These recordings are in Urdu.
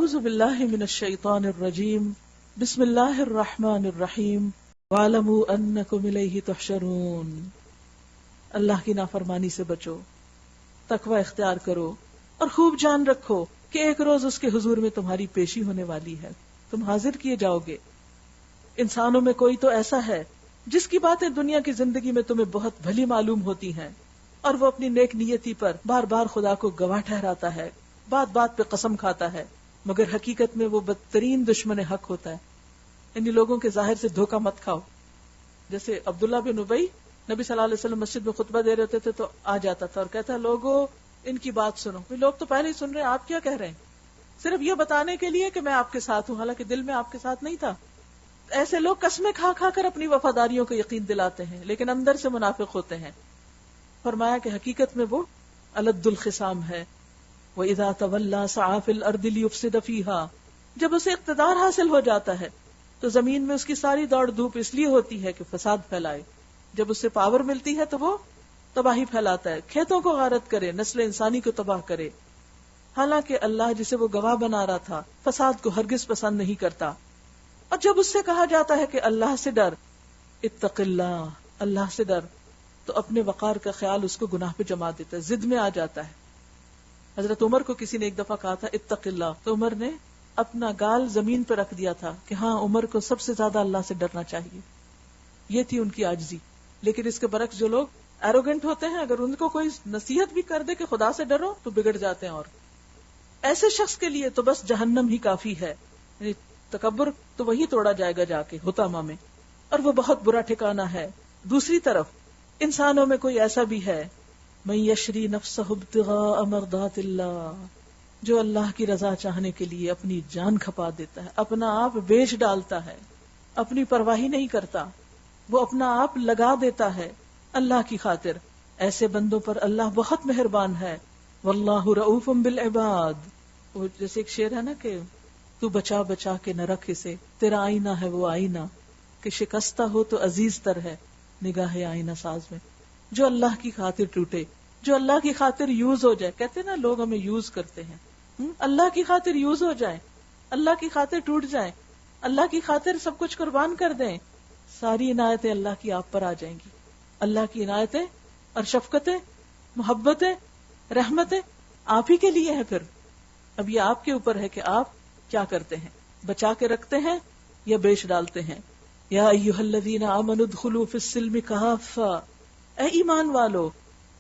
اعوذ باللہ من الشیطان الرجیم بسم اللہ الرحمن الرحیم وَاعْلَمُوا أَنَّكُمْ إِلَيْهِ تُحْشَرُونَ. اللہ کی نافرمانی سے بچو، تقوی اختیار کرو اور خوب جان رکھو کہ ایک روز اس کے حضور میں تمہاری پیشی ہونے والی ہے، تم حاضر کیے جاؤ گے. انسانوں میں کوئی تو ایسا ہے جس کی باتیں دنیا کی زندگی میں تمہیں بہت بھلی معلوم ہوتی ہیں اور وہ اپنی نیک نیتی پر بار بار خدا کو گواہ ٹھہراتا ہے، بات بات پہ قسم کھاتا ہے، مگر حقیقت میں وہ بدترین دشمن حق ہوتا ہے. انہی لوگوں کے ظاہر سے دھوکہ مت کھاؤ. جیسے عبداللہ بن ابی نبی صلی اللہ علیہ وسلم مسجد میں خطبہ دے رہے ہوتے تھے تو آ جاتا تھا اور کہتا لوگوں ان کی بات سنو. لوگ تو پہلے ہی سن رہے ہیں، آپ کیا کہہ رہے ہیں، صرف یہ بتانے کے لیے کہ میں آپ کے ساتھ ہوں، حالانکہ دل میں آپ کے ساتھ نہیں تھا. ایسے لوگ قسمیں کھا کھا کر اپنی وفاداریوں کو یقین دلاتے ہیں لیکن اندر سے منافق ہوتے ہیں. فرمایا کہ حقیقت میں وہ الد الخصام ہے. وَإِذَا تَوَلَّى سَعَى فِي الْأَرْضِ لِيُفْسِدَ فِيهَا. جب اسے اقتدار حاصل ہو جاتا ہے تو زمین میں اس کی ساری دوڑ دھوپ اس لیے ہوتی ہے کہ فساد پھیلائے. جب اسے پاور ملتی ہے تو وہ تباہی پھیلاتا ہے، کھیتوں کو غارت کرے، نسل انسانی کو تباہ کرے. حالانکہ اللہ جسے وہ گواہ بنا رہا تھا فساد کو ہرگز پسند نہیں کرتا. اور جب اس سے کہا جاتا ہے کہ اللہ سے ڈر، اتق اللہ، اللہ سے ڈر، تو اپنے وقار کا خیال اس کو گناہ پہ جما دیتا ہے، ضد میں آ جاتا ہے. حضرت عمر کو کسی نے ایک دفعہ کہا تھا اتق اللہ، تو عمر نے اپنا گال زمین پہ رکھ دیا تھا کہ ہاں عمر کو سب سے زیادہ اللہ سے ڈرنا چاہیے. یہ تھی ان کی عاجزی. لیکن اس کے برعکس جو لوگ ایروگنٹ ہوتے ہیں، اگر ان کو کوئی نصیحت بھی کر دے کہ خدا سے ڈرو تو بگڑ جاتے ہیں. اور ایسے شخص کے لیے تو بس جہنم ہی کافی ہے. یعنی تکبر تو وہی توڑا جائے گا جا کے حطامہ میں، اور وہ بہت برا ٹھکانہ ہے. دوسری طرف انسانوں میں کوئی ایسا بھی ہے من یشری نفسہ ابتغاء مرضات اللہ، جو اللہ کی رضا چاہنے کے لیے اپنی جان کھپا دیتا ہے، اپنا آپ بیچ ڈالتا ہے، اپنی پرواہی نہیں کرتا، وہ اپنا آپ لگا دیتا ہے اللہ کی خاطر. ایسے بندوں پر اللہ بہت مہربان ہے. واللہ رؤوف بالعباد. وہ جیسے ایک شعر ہے نا کہ تو بچا بچا کے نہ رکھ اسے، تیرا آئینہ ہے وہ آئینہ کہ شکستہ ہو تو عزیز تر ہے نگاہ آئینہ ساز میں. جو اللہ کی خاطر ٹوٹے، جو اللہ کی خاطر یوز ہو جائے. کہتے نا لوگ ہمیں یوز کرتے ہیں، اللہ کی خاطر یوز ہو جائیں، اللہ کی خاطر ٹوٹ جائیں، اللہ کی خاطر سب کچھ قربان کر دیں، ساری عنایتیں اللہ کی آپ پر آ جائیں گی. اللہ کی عنایتیں اور شفقتیں، محبتیں، رحمتیں آپ ہی کے لیے ہیں. پھر اب یہ آپ کے اوپر ہے کہ آپ کیا کرتے ہیں، بچا کے رکھتے ہیں یا بیچ ڈالتے ہیں. یا ایھا الذین آمنوا ادخلوا فی السلم کافہ، اے ایمان والو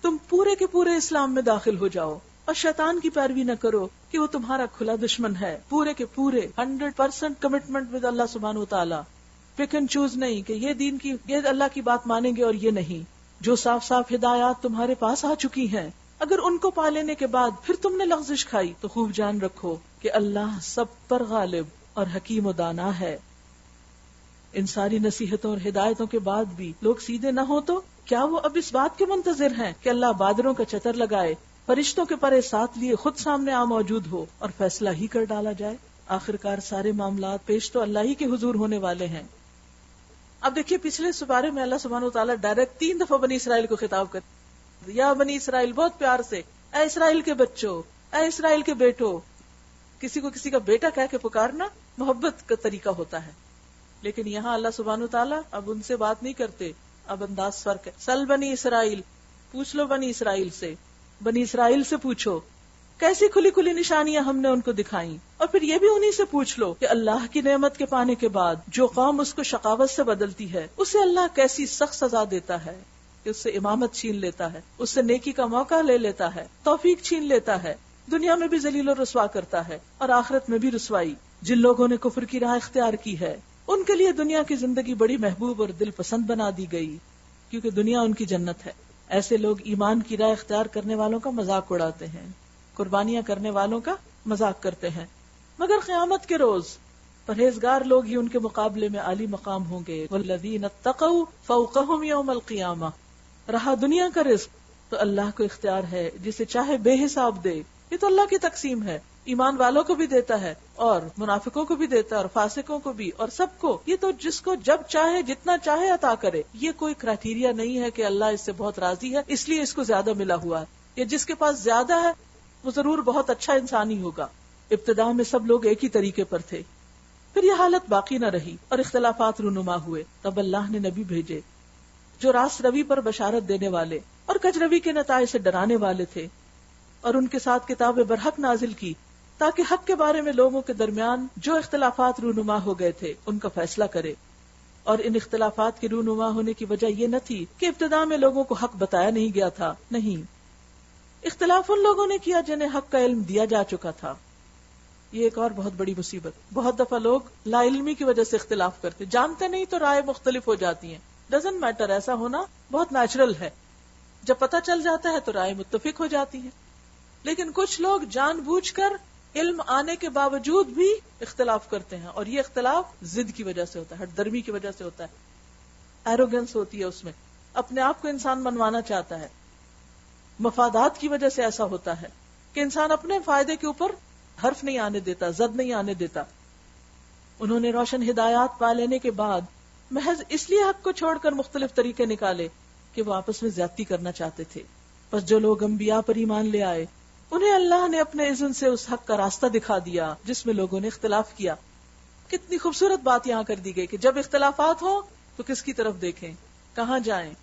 تم پورے کے پورے اسلام میں داخل ہو جاؤ اور شیطان کی پیروی نہ کرو کہ وہ تمہارا کھلا دشمن ہے. پورے کے پورے 100% کمٹمنٹ ود اللہ سبحانہ وتعالی. پک اینڈ چوز نہیں کہ یہ دین کی، یہ اللہ کی بات مانیں گے اور یہ نہیں. جو صاف صاف ہدایات تمہارے پاس آ چکی ہیں، اگر ان کو پا لینے کے بعد پھر تم نے لغزش کھائی تو خوب جان رکھو کہ اللہ سب پر غالب اور حکیم و دانا ہے. ان ساری نصیحتوں اور ہدایتوں کے بعد بھی لوگ سیدھے نہ ہو تو کیا وہ اب اس بات کے منتظر ہیں کہ اللہ بادروں کا چتر لگائے، فرشتوں کے پرے ساتھ لیے خود سامنے آ موجود ہو اور فیصلہ ہی کر ڈالا جائے؟ آخرکار سارے معاملات پیش تو اللہ ہی کے حضور ہونے والے ہیں. اب دیکھیے پچھلے سپارے میں اللہ سبحانہ وتعالیٰ ڈائریکٹ 3 دفعہ بنی اسرائیل کو خطاب کر، یا بنی اسرائیل، بہت پیار سے، اے اسرائیل کے بچوں، اے اسرائیل کے بیٹوں. کسی کو کسی کا بیٹا کہہ کے پکارنا محبت کا طریقہ ہوتا ہے. لیکن یہاں اللہ سبحانہ وتعالیٰ اب ان سے بات نہیں کرتے، اب انداز فرق ہے. سل بنی اسرائیل، پوچھ لو بنی اسرائیل سے، بنی اسرائیل سے پوچھو کیسی کھلی کھلی نشانیاں ہم نے ان کو دکھائیں. اور پھر یہ بھی انہی سے پوچھ لو کہ اللہ کی نعمت کے پانے کے بعد جو قوم اس کو شقاوت سے بدلتی ہے اسے اللہ کیسی سخت سزا دیتا ہے کہ اس سے امامت چھین لیتا ہے، اس سے نیکی کا موقع لے لیتا ہے، توفیق چھین لیتا ہے، دنیا میں بھی ذلیل و رسوا کرتا ہے اور آخرت میں بھی رسوائی. جن لوگوں نے کفر کی راہ اختیار کی ہے ان کے لیے دنیا کی زندگی بڑی محبوب اور دل پسند بنا دی گئی کیونکہ دنیا ان کی جنت ہے. ایسے لوگ ایمان کی راہ اختیار کرنے والوں کا مذاق اڑاتے ہیں، قربانیاں کرنے والوں کا مذاق کرتے ہیں، مگر قیامت کے روز پرہیزگار لوگ ہی ان کے مقابلے میں عالی مقام ہوں گے. والذین اتقوا فوقہم یوم القیامہ. رہا دنیا کا رزق تو اللہ کو اختیار ہے، جسے چاہے بے حساب دے. یہ تو اللہ کی تقسیم ہے، ایمان والوں کو بھی دیتا ہے اور منافقوں کو بھی دیتا ہے اور فاسقوں کو بھی اور سب کو. یہ تو جس کو جب چاہے جتنا چاہے عطا کرے. یہ کوئی کرائٹیریا نہیں ہے کہ اللہ اس سے بہت راضی ہے اس لیے اس کو زیادہ ملا ہوا ہے، یا جس کے پاس زیادہ ہے وہ ضرور بہت اچھا انسان ہی ہوگا. ابتدا میں سب لوگ ایک ہی طریقے پر تھے، پھر یہ حالت باقی نہ رہی اور اختلافات رونما ہوئے، تب اللہ نے نبی بھیجے جو راست روی پر بشارت دینے والے اور کج روی کے نتائج سے ڈرانے والے تھے، اور ان کے ساتھ کتاب برحق نازل کی تاکہ حق کے بارے میں لوگوں کے درمیان جو اختلافات رونما ہو گئے تھے ان کا فیصلہ کرے۔ اور ان اختلافات کے رونما ہونے کی وجہ یہ نہ تھی کہ ابتدا میں لوگوں کو حق بتایا نہیں گیا تھا، نہیں، اختلاف ان لوگوں نے کیا جنہیں حق کا علم دیا جا چکا تھا۔ یہ ایک اور بہت بڑی مصیبت، بہت دفعہ لوگ لا علمی کی وجہ سے اختلاف کرتے، جانتے نہیں تو رائے مختلف ہو جاتی ہیں، ڈزنٹ میٹر، ایسا ہونا بہت نیچرل ہے، جب پتہ چل جاتا ہے تو رائے متفق ہو جاتی ہے۔ لیکن کچھ لوگ جان بوجھ کر علم آنے کے باوجود بھی اختلاف کرتے ہیں، اور یہ اختلاف ضد کی وجہ سے ہوتا ہے، ہٹ درمی کی وجہ سے ہوتا ہے، ایروگنس ہوتی ہے اس میں، اپنے آپ کو انسان منوانا چاہتا ہے، مفادات کی وجہ سے ایسا ہوتا ہے کہ انسان اپنے فائدے کے اوپر حرف نہیں آنے دیتا، زد نہیں آنے دیتا۔ انہوں نے روشن ہدایات پا لینے کے بعد محض اس لیے حق کو چھوڑ کر مختلف طریقے نکالے کہ وہ آپس میں زیادتی کرنا چاہتے تھے۔ پس جو لوگ انبیاء پر ایمان لے آئے انہیں اللہ نے اپنے اذن سے اس حق کا راستہ دکھا دیا جس میں لوگوں نے اختلاف کیا۔ کتنی خوبصورت بات یہاں کر دی گئی کہ جب اختلافات ہوں تو کس کی طرف دیکھیں، کہاں جائیں؟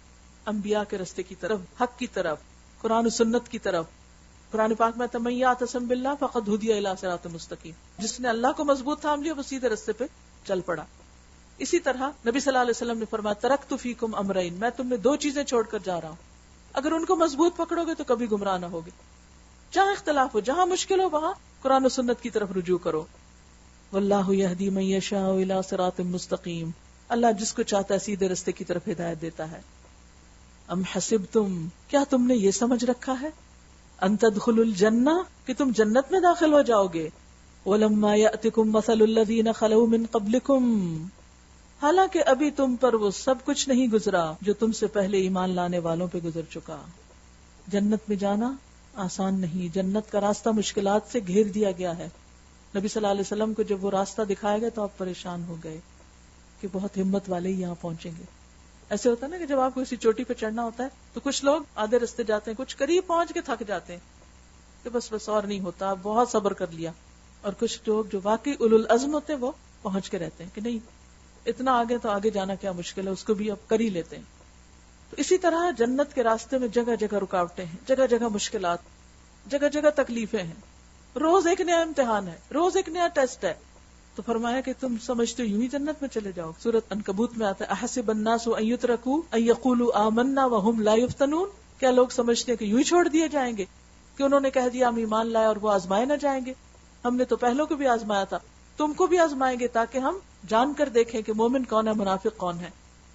انبیاء کے راستے کی طرف، حق کی طرف، قرآن و سنت کی طرف۔ قرآن پاک میں من یعتصم باللہ فقد ہدی الی صراط مستقیم، جس نے اللہ کو مضبوط تھام لیا وہ سیدھے راستے پہ چل پڑا۔ اسی طرح نبی صلی اللہ علیہ وسلم نے فرمایا ترکت فیکم امرین، میں تم میں دو چیزیں چھوڑ کر جا رہا ہوں، اگر ان کو مضبوط پکڑو گے تو کبھی گمراہ نہ ہوگے۔ جہاں اختلاف ہو، جہاں مشکل ہو، وہاں قرآن و سنت کی طرف رجوع کرو۔ واللہ یہدی من یشاء الی صراط مستقیم، اللہ جس کو چاہتا ہے سیدھے راستے کی طرف ہدایت دیتا ہے۔ ام حسبتم، کیا تم نے یہ سمجھ رکھا ہے، ان تدخلوا الجنہ، کہ تم جنت میں داخل ہو جاؤ گے، ولما یأتکم مثل الذین خلوا من قبلکم، حالانکہ ابھی تم پر وہ سب کچھ نہیں گزرا جو تم سے پہلے ایمان لانے والوں پہ گزر چکا۔ جنت میں جانا آسان نہیں، جنت کا راستہ مشکلات سے گھیر دیا گیا ہے۔ نبی صلی اللہ علیہ وسلم کو جب وہ راستہ دکھایا گیا تو آپ پریشان ہو گئے کہ بہت ہمت والے ہی یہاں پہنچیں گے۔ ایسے ہوتا ہے نا کہ جب آپ کو کسی چوٹی پہ چڑھنا ہوتا ہے تو کچھ لوگ آدھے راستے جاتے ہیں، کچھ قریب پہنچ کے تھک جاتے ہیں کہ بس اور نہیں ہوتا، آپ بہت صبر کر لیا، اور کچھ لوگ جو واقعی اولو العزم ہوتے ہیں وہ پہنچ کے رہتے ہیں کہ نہیں اتنا آگے تو آگے جانا کیا مشکل ہے، اس کو بھی اب کر ہی لیتے ہیں۔ تو اسی طرح جنت کے راستے میں جگہ جگہ رکاوٹیں ہیں، جگہ جگہ مشکلات، جگہ جگہ تکلیفیں ہیں، روز ایک نیا امتحان ہے، روز ایک نیا ٹیسٹ ہے۔ تو فرمایا کہ تم سمجھتے ہو یوں ہی جنت میں چلے جاؤ۔ سورۃ عنکبوت میں آتا ہے احسب الناس ان یترکوا ان یقولوا آمنا وهم لا یفتنون، کیا لوگ سمجھتے ہیں کہ یوں ہی چھوڑ دیے جائیں گے کہ انہوں نے کہہ دیا ہم ایمان لائے اور وہ آزمائے نہ جائیں گے؟ ہم نے تو پہلوں کو بھی آزمایا تھا، تم کو بھی آزمائیں گے تاکہ ہم جان کر دیکھیں کہ مومن کون ہے، منافق کون ہے۔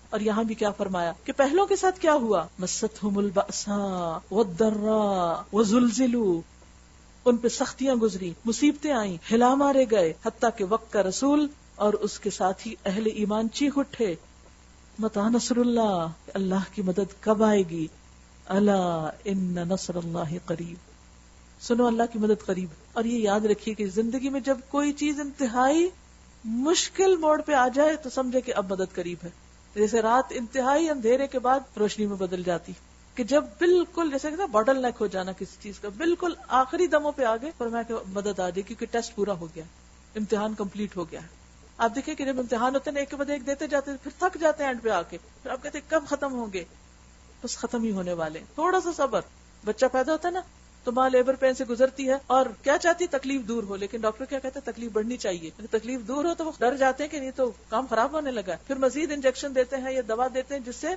اور یہاں بھی کیا فرمایا کہ پہلوں کے ساتھ کیا ہوا، مستہم البأساء والضراء وزلزلوا، ان پہ سختیاں گزری، مصیبتیں آئیں، ہلا مارے گئے، حتیٰ کہ وقت کا رسول اور اس کے ساتھ ہی اہل ایمان چیخ اٹھے، متی نصر اللہ، اللہ کی مدد کب آئے گی، الا ان نصر اللہ قریب، سنو اللہ کی مدد قریب۔ اور یہ یاد رکھیے کہ زندگی میں جب کوئی چیز انتہائی مشکل موڑ پہ آ جائے تو سمجھے کہ اب مدد قریب ہے۔ جیسے رات انتہائی اندھیرے کے بعد روشنی میں بدل جاتی، کہ جب بالکل جیسے کہ باٹل نیک ہو جانا کسی چیز کا، بالکل آخری دموں پہ آگے فرمایا کہ مدد آ جائے کیونکہ ٹیسٹ پورا ہو گیا، امتحان کمپلیٹ ہو گیا ہے۔ آپ دیکھیں کہ جب امتحان ہوتے ہیں ایک کے بعد ایک دیتے جاتے ہیں، پھر تھک جاتے ہیں اینڈ پہ آ کے، پھر آپ کہتے ہیں کب ختم ہوں گے، بس ختم ہی ہونے والے، تھوڑا سا صبر۔ بچہ پیدا ہوتا ہے نا تو ماں لیبر پین سے گزرتی ہے اور کیا چاہتی ہے، تکلیف دور ہو، لیکن ڈاکٹر کیا کہتے ہیں تکلیف بڑھنی چاہیے، تکلیف دور ہو تو وہ ڈر جاتے ہیں کہ نہیں تو کام خراب ہونے لگا ہے، پھر مزید انجیکشن دیتے ہیں یا دوا دیتے ہیں جس سے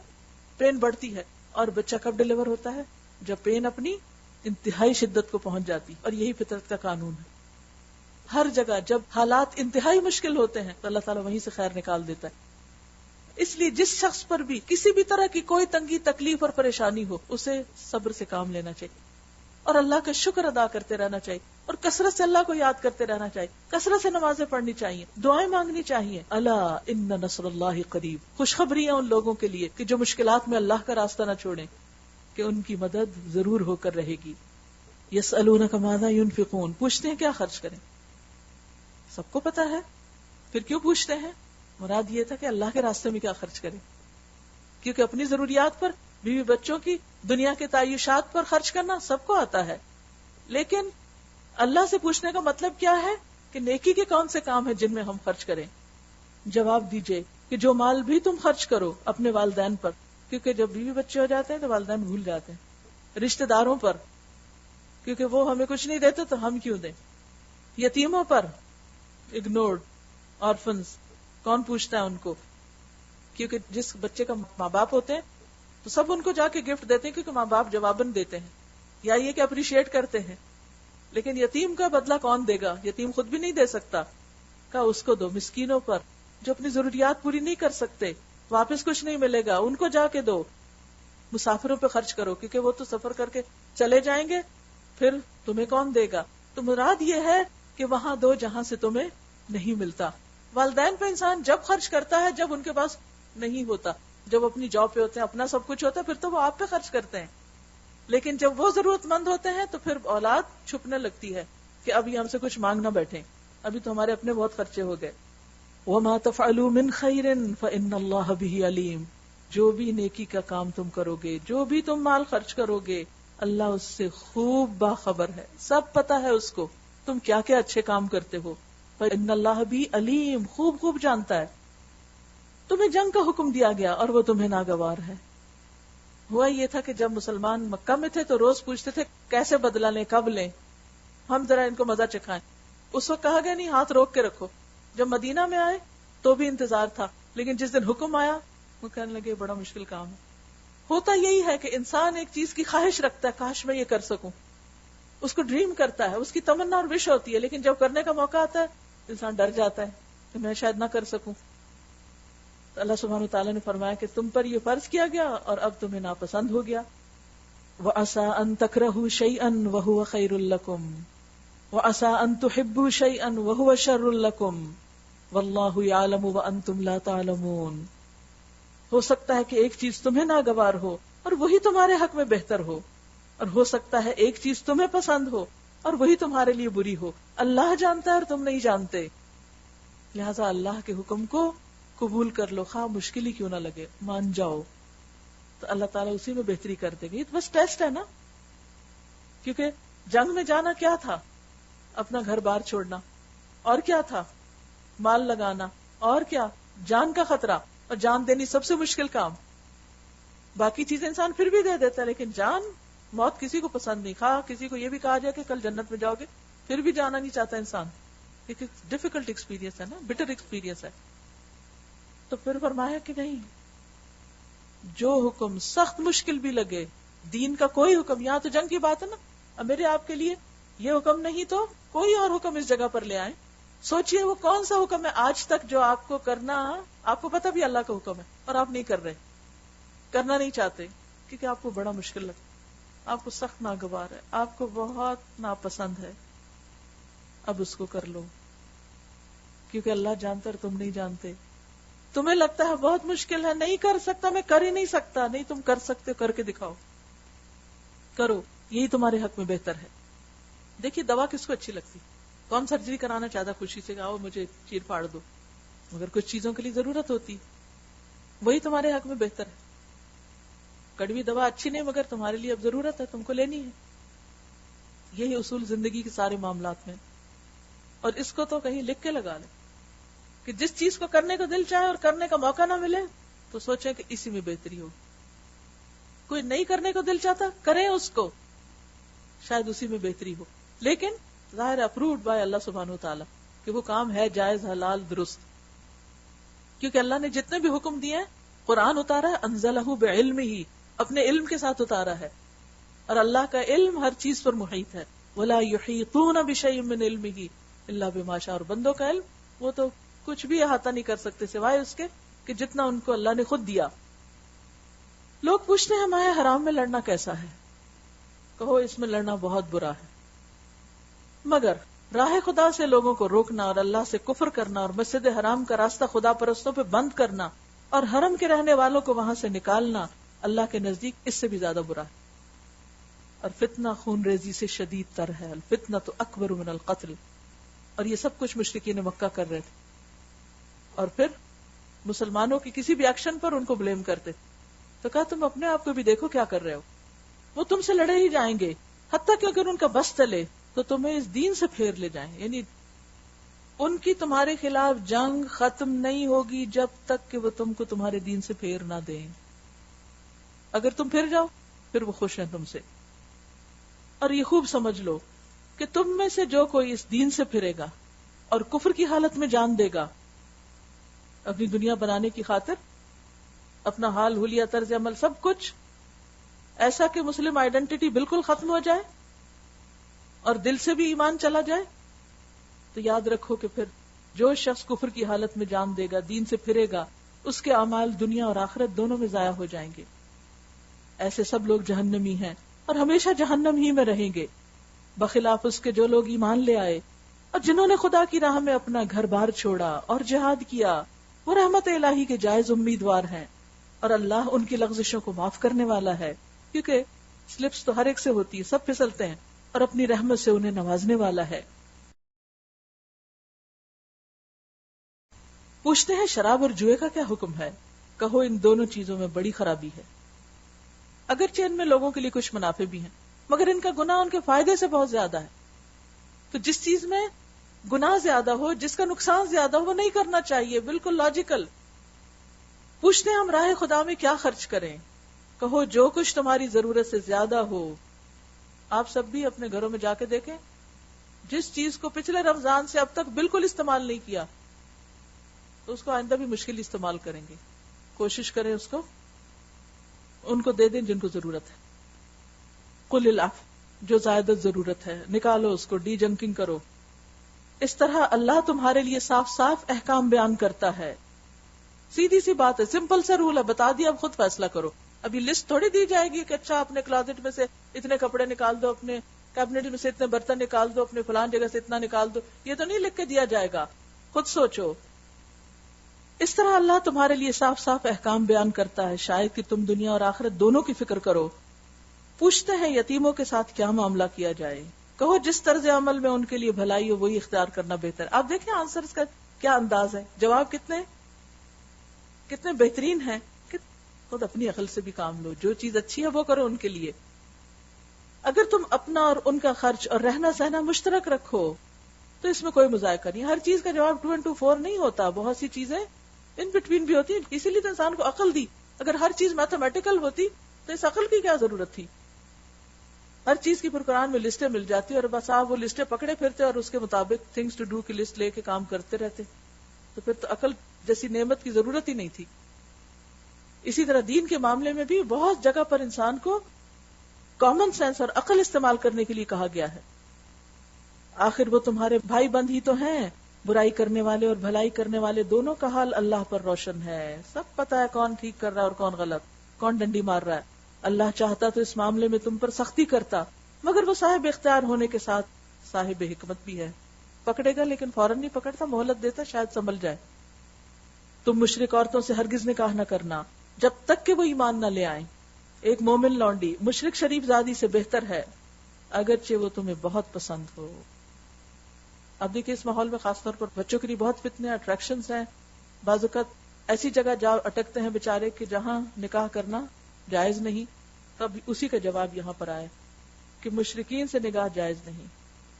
پین بڑھتی ہے۔ اور بچہ کب ڈیلیور ہوتا ہے، جب پین اپنی انتہائی شدت کو پہنچ جاتی، اور یہی فطرت کا قانون ہے۔ ہر جگہ جب حالات انتہائی مشکل ہوتے ہیں تو اللہ تعالیٰ وہیں سے خیر نکال دیتا ہے۔ اس لیے جس شخص پر بھی کسی بھی طرح کی کوئی تنگی، تکلیف اور پریشانی ہو، اسے صبر سے کام لینا چاہیے اور اللہ کا شکر ادا کرتے رہنا چاہیے، اور کثرت سے اللہ کو یاد کرتے رہنا چاہیے، کثرت سے نمازیں پڑھنی چاہیے، دعائیں مانگنی چاہیے۔ الا ان نصر اللہ قریب، خوشخبریاں ان لوگوں کے لیے کہ جو مشکلات میں اللہ کا راستہ نہ چھوڑیں کہ ان کی مدد ضرور ہو کر رہے گی۔ یسألونک ماذا ينفقون، پوچھتے ہیں کیا خرچ کریں، سب کو پتا ہے، پھر کیوں پوچھتے ہیں؟ مراد یہ تھا کہ اللہ کے راستے میں کیا خرچ کریں، کیونکہ اپنی ضروریات پر، بیوی بچوں کی، دنیا کے تعیشات پر خرچ کرنا سب کو آتا ہے، لیکن اللہ سے پوچھنے کا مطلب کیا ہے کہ نیکی کے کون سے کام ہیں جن میں ہم خرچ کریں. جواب دیجئے کہ جو مال بھی تم خرچ کرو اپنے والدین پر، کیونکہ جب بیوی بچے ہو جاتے ہیں تو والدین بھول جاتے ہیں، رشتہ داروں پر کیونکہ وہ ہمیں کچھ نہیں دیتے تو ہم کیوں دیں، یتیموں پر اگنورڈ، آرفنز کون پوچھتا ہے ان کو، کیونکہ جس بچے کا ماں باپ ہوتے ہیں تو سب ان کو جا کے گفٹ دیتے ہیں کیونکہ ماں باپ جواباً دیتے ہیں یا یہ کہ اپریشیٹ کرتے ہیں. لیکن یتیم کا بدلہ کون دے گا؟ یتیم خود بھی نہیں دے سکتا. کہا اس کو دو، مسکینوں پر جو اپنی ضروریات پوری نہیں کر سکتے، واپس کچھ نہیں ملے گا، ان کو جا کے دو. مسافروں پہ خرچ کرو کیونکہ وہ تو سفر کر کے چلے جائیں گے، پھر تمہیں کون دے گا؟ تو مراد یہ ہے کہ وہاں دو جہاں سے تمہیں نہیں ملتا. والدین پہ انسان جب خرچ کرتا ہے جب ان کے پاس نہیں ہوتا، جب اپنی جاب پہ ہوتے ہیں، اپنا سب کچھ ہوتا ہے، پھر تو وہ آپ پہ خرچ کرتے ہیں. لیکن جب وہ ضرورت مند ہوتے ہیں تو پھر اولاد چھپنے لگتی ہے کہ ابھی ہم سے کچھ مانگ نہ بیٹھیں، ابھی تو ہمارے اپنے بہت خرچے ہو گئے. وَمَا تَفْعَلُوا مِنْ خَيْرٍ فَإِنَّ اللَّهَ بِهِ عَلِيمٌ. جو بھی نیکی کا کام تم کرو گے، جو بھی تم مال خرچ کرو گے، اللہ اس سے خوب باخبر ہے، سب پتا ہے اس کو تم کیا کیا اچھے کام کرتے ہو. فَإِنَّ اللَّهَ بِهِ عَلِيمٌ، خوب خوب جانتا ہے. تمہیں جنگ کا حکم دیا گیا اور وہ تمہیں ناگوار ہے. ہوا یہ تھا کہ جب مسلمان مکہ میں تھے تو روز پوچھتے تھے کیسے بدلہ لیں، کب لیں، ہم ذرا ان کو مزہ چکھائیں. اس وقت کہا گیا نہیں، ہاتھ روک کے رکھو. جب مدینہ میں آئے تو بھی انتظار تھا، لیکن جس دن حکم آیا وہ کہنے لگے بڑا مشکل کام ہے. ہوتا یہی ہے کہ انسان ایک چیز کی خواہش رکھتا ہے، کاش میں یہ کر سکوں، اس کو ڈریم کرتا ہے، اس کی تمنا اور وش ہوتی ہے، لیکن جب کرنے کا موقع آتا ہے انسان ڈر جاتا ہے کہ میں شاید نہ کر سکوں. تو اللہ سبحانہ وتعالیٰ نے فرمایا کہ تم پر یہ فرض کیا گیا اور اب تمہیں ناپسند ہو گیا. وَعَسَىٰ أَن تَكْرَهُوا شَيْئًا وَهُوَ خَيْرٌ لَكُمْ وَعَسَىٰ أَن تُحِبُّوا شَيْئًا وَهُوَ شَرٌّ لَكُمْ وَاللَّهُ يَعْلَمُ وَأَنتُمْ لَا تَعْلَمُونَ. ہو سکتا ہے کہ ایک چیز تمہیں ناگوار ہو اور وہی تمہارے حق میں بہتر ہو، اور ہو سکتا ہے ایک چیز تمہیں پسند ہو اور وہی تمہارے لیے بری ہو. اللہ جانتا ہے اور تم نہیں جانتے. لہذا اللہ کے حکم کو قبول کر لو، خواہ مشکل ہی کیوں نہ لگے، مان جاؤ تو اللہ تعالیٰ اسی میں بہتری کر دے گی. یہ تو بس ٹیسٹ ہے نا، کیونکہ جنگ میں جانا کیا تھا؟ اپنا گھر بار چھوڑنا، اور کیا تھا؟ مال لگانا، اور کیا؟ جان کا خطرہ، اور جان دینی سب سے مشکل کام. باقی چیزیں انسان پھر بھی دے دیتا ہے، لیکن جان، موت کسی کو پسند نہیں. خواہ کسی کو یہ بھی کہا جائے کہ کل جنت میں جاؤ گے، پھر بھی جانا نہیں چاہتا انسان. ایک ڈیفیکلٹ ایکسپیرینس ہے نا، بٹر ایکسپیرینس ہے. تو پھر فرمایا کہ نہیں، جو حکم سخت مشکل بھی لگے، دین کا کوئی حکم، یہاں تو جنگ کی بات ہے نا، اب میرے آپ کے لیے یہ حکم نہیں تو کوئی اور حکم اس جگہ پر لے آئیں. سوچئے وہ کون سا حکم ہے آج تک جو آپ کو کرنا، آپ کو پتہ بھی اللہ کا حکم ہے اور آپ نہیں کر رہے، کرنا نہیں چاہتے کیونکہ آپ کو بڑا مشکل لگتا، آپ کو سخت ناگوار ہے، آپ کو بہت ناپسند ہے. اب اس کو کر لو کیونکہ اللہ جانتا اور تم نہیں جانتے. تمہیں لگتا ہے بہت مشکل ہے، نہیں کر سکتا، میں کر ہی نہیں سکتا. نہیں، تم کر سکتے، کر کے دکھاؤ، کرو، یہی تمہارے حق میں بہتر ہے. دیکھیے دوا کس کو اچھی لگتی؟ کون سرجری کرانا چاہتا خوشی سے کہ آؤ مجھے چیر پھاڑ دو؟ مگر کچھ چیزوں کے لیے ضرورت ہوتی، وہی تمہارے حق میں بہتر ہے. کڑوی دوا اچھی نہیں مگر تمہارے لیے اب ضرورت ہے، تم کو لینی ہے. یہی اصول زندگی کے سارے معاملات میں. اور اس کو تو کہیں لکھ کے لگا لیں کہ جس چیز کو کرنے کو دل چاہے اور کرنے کا موقع نہ ملے تو سوچیں کہ اسی میں بہتری ہو. کوئی نہیں کرنے کو دل چاہتا، کریں اس کو، شاید اسی میں بہتری ہو. لیکن ظاہر اپرووڈ بائی اللہ سبحانہ وتعالی کہ وہ کام ہے جائز، حلال، درست. کیونکہ اللہ نے جتنے بھی حکم دیے ہیں، قرآن اتارا ہے، انزلہ بعلمہ، اپنے علم کے ساتھ اتارا ہے، اور اللہ کا علم ہر چیز پر محیط ہے. ولا یحیطون بشیء من علمہ الا بما شاء. اور بندوں کا علم وہ تو کچھ بھی احاطہ نہیں کر سکتے سوائے اس کے کہ جتنا ان کو اللہ نے خود دیا. لوگ پوچھتے ہیں ماہ حرام میں لڑنا کیسا ہے؟ کہو اس میں لڑنا بہت برا ہے، مگر راہ خدا سے لوگوں کو روکنا اور اللہ سے کفر کرنا اور مسجد حرام کا راستہ خدا پرستوں پہ بند کرنا اور حرم کے رہنے والوں کو وہاں سے نکالنا اللہ کے نزدیک اس سے بھی زیادہ برا ہے. اور فتنہ خون ریزی سے شدید تر ہے، الفتنہ تو اکبر من القتل. اور یہ سب کچھ مشرکین مکہ کر رہے تھے، اور پھر مسلمانوں کی کسی بھی ایکشن پر ان کو بلیم کرتے. تو کہا تم اپنے آپ کو بھی دیکھو کیا کر رہے ہو، وہ تم سے لڑے ہی جائیں گے، حتیٰ کہ اگر ان کا بس چلے تو تمہیں اس دین سے پھیر لے جائیں. یعنی ان کی تمہارے خلاف جنگ ختم نہیں ہوگی جب تک کہ وہ تم کو تمہارے دین سے پھیر نہ دیں. اگر تم پھر جاؤ پھر وہ خوش ہیں تم سے. اور یہ خوب سمجھ لو کہ تم میں سے جو کوئی اس دین سے پھرے گا اور کفر کی حالت میں جان دے گا اپنی دنیا بنانے کی خاطر، اپنا حال حلیہ طرز عمل سب کچھ ایسا کہ مسلم آئیڈینٹی بالکل ختم ہو جائے اور دل سے بھی ایمان چلا جائے، تو یاد رکھو کہ پھر جو شخص کفر کی حالت میں جان دے گا، دین سے پھرے گا، اس کے اعمال دنیا اور آخرت دونوں میں ضائع ہو جائیں گے. ایسے سب لوگ جہنمی ہیں اور ہمیشہ جہنم ہی میں رہیں گے، بخلاف اس کے جو لوگ ایمان لے آئے اور جنہوں نے خدا کی راہ میں اپنا گھر بار چھوڑا اور جہاد کیا، وہ رحمت الہی کے جائز امیدوار ہیں اور اللہ ان کی لغزشوں کو معاف کرنے والا ہے، کیونکہ سلپس تو ہر ایک سے ہوتی ہے، سب پھسلتے ہیں، اور اپنی رحمت سے انہیں نوازنے والا ہے. پوچھتے ہیں شراب اور جوئے کا کیا حکم ہے؟ کہو ان دونوں چیزوں میں بڑی خرابی ہے. اگرچہ ان میں لوگوں کے لیے کچھ منافع بھی ہیں مگر ان کا گناہ ان کے فائدے سے بہت زیادہ ہے. تو جس چیز میں گناہ زیادہ ہو، جس کا نقصان زیادہ ہو، وہ نہیں کرنا چاہیے، بالکل لاجیکل. پوچھتے ہیں ہم راہ خدا میں کیا خرچ کریں؟ کہو جو کچھ تمہاری ضرورت سے زیادہ ہو. آپ سب بھی اپنے گھروں میں جا کے دیکھیں، جس چیز کو پچھلے رمضان سے اب تک بالکل استعمال نہیں کیا تو اس کو آئندہ بھی مشکل استعمال کریں گے. کوشش کریں اس کو ان کو دے دیں جن کو ضرورت ہے. قل العفو، جو زائد ضرورت ہے نکالو اس کو، ڈی جنکنگ کرو. اس طرح اللہ تمہارے لیے صاف صاف احکام بیان کرتا ہے. سیدھی سی بات ہے، سمپل سا رول ہے، بتا دیا، اب خود فیصلہ کرو. ابھی لسٹ تھوڑی دی جائے گی کہ اچھا اپنے کلازٹ میں سے اتنے کپڑے نکال دو، اپنے کیبنٹ میں سے اتنے برتن نکال دو، اپنے فلان جگہ سے اتنا نکال دو. یہ تو نہیں لکھ کے دیا جائے گا، خود سوچو. اس طرح اللہ تمہارے لیے صاف صاف احکام بیان کرتا ہے شاید کہ تم دنیا اور آخرت دونوں کی فکر کرو. پوچھتے ہیں یتیموں کے ساتھ کیا معاملہ کیا جائے؟ کہو جس طرز عمل میں ان کے لیے بھلائی ہو وہی اختیار کرنا بہتر. آپ دیکھیں آنسرز کا کیا انداز ہے، جواب کتنے بہترین ہیں. خود اپنی عقل سے بھی کام لو، جو چیز اچھی ہے وہ کرو ان کے لیے. اگر تم اپنا اور ان کا خرچ اور رہنا سہنا مشترک رکھو تو اس میں کوئی مذائقہ نہیں. ہر چیز کا جواب 2 نہیں ہوتا، بہت سی چیزیں ان بٹوین بھی ہوتی ہیں. اسی لیے تو انسان کو عقل دی. اگر ہر چیز میتھمیٹیکل ہوتی تو اس عقل کی کیا ضرورت تھی؟ ہر چیز کی پھر قرآن میں لسٹیں مل جاتی اور بس آپ وہ لسٹیں پکڑے پھرتے اور اس کے مطابق تھنگس ٹو ڈو کی لسٹ لے کے کام کرتے رہتے. تو پھر تو عقل جیسی نعمت کی ضرورت ہی نہیں تھی. اسی طرح دین کے معاملے میں بھی بہت جگہ پر انسان کو کامن سینس اور عقل استعمال کرنے کے لیے کہا گیا ہے. آخر وہ تمہارے بھائی بند ہی تو ہیں. برائی کرنے والے اور بھلائی کرنے والے دونوں کا حال اللہ پر روشن ہے. سب پتا ہے کون ٹھیک کر رہا ہے اور کون غلط، کون ڈنڈی مار رہا ہے. اللہ چاہتا تو اس معاملے میں تم پر سختی کرتا، مگر وہ صاحب اختیار ہونے کے ساتھ صاحب حکمت بھی ہے. پکڑے گا لیکن فوراً نہیں پکڑتا، مہلت دیتا، شاید سنبھل جائے. تم مشرک عورتوں سے ہرگز نکاح نہ کرنا جب تک کہ وہ ایمان نہ لے آئیں. ایک مومن لونڈی مشرک شریف زادی سے بہتر ہے اگرچہ وہ تمہیں بہت پسند ہو. اب دیکھیں اس ماحول میں خاص طور پر بچوں کے لیے بہت فتنے اٹریکشنز ہیں. بعض اوقات ایسی جگہ جا اٹکتے ہیں بیچارے کہ جہاں نکاح کرنا جائز نہیں. تب اسی کا جواب یہاں پر آیا کہ مشرکین سے نکاح جائز نہیں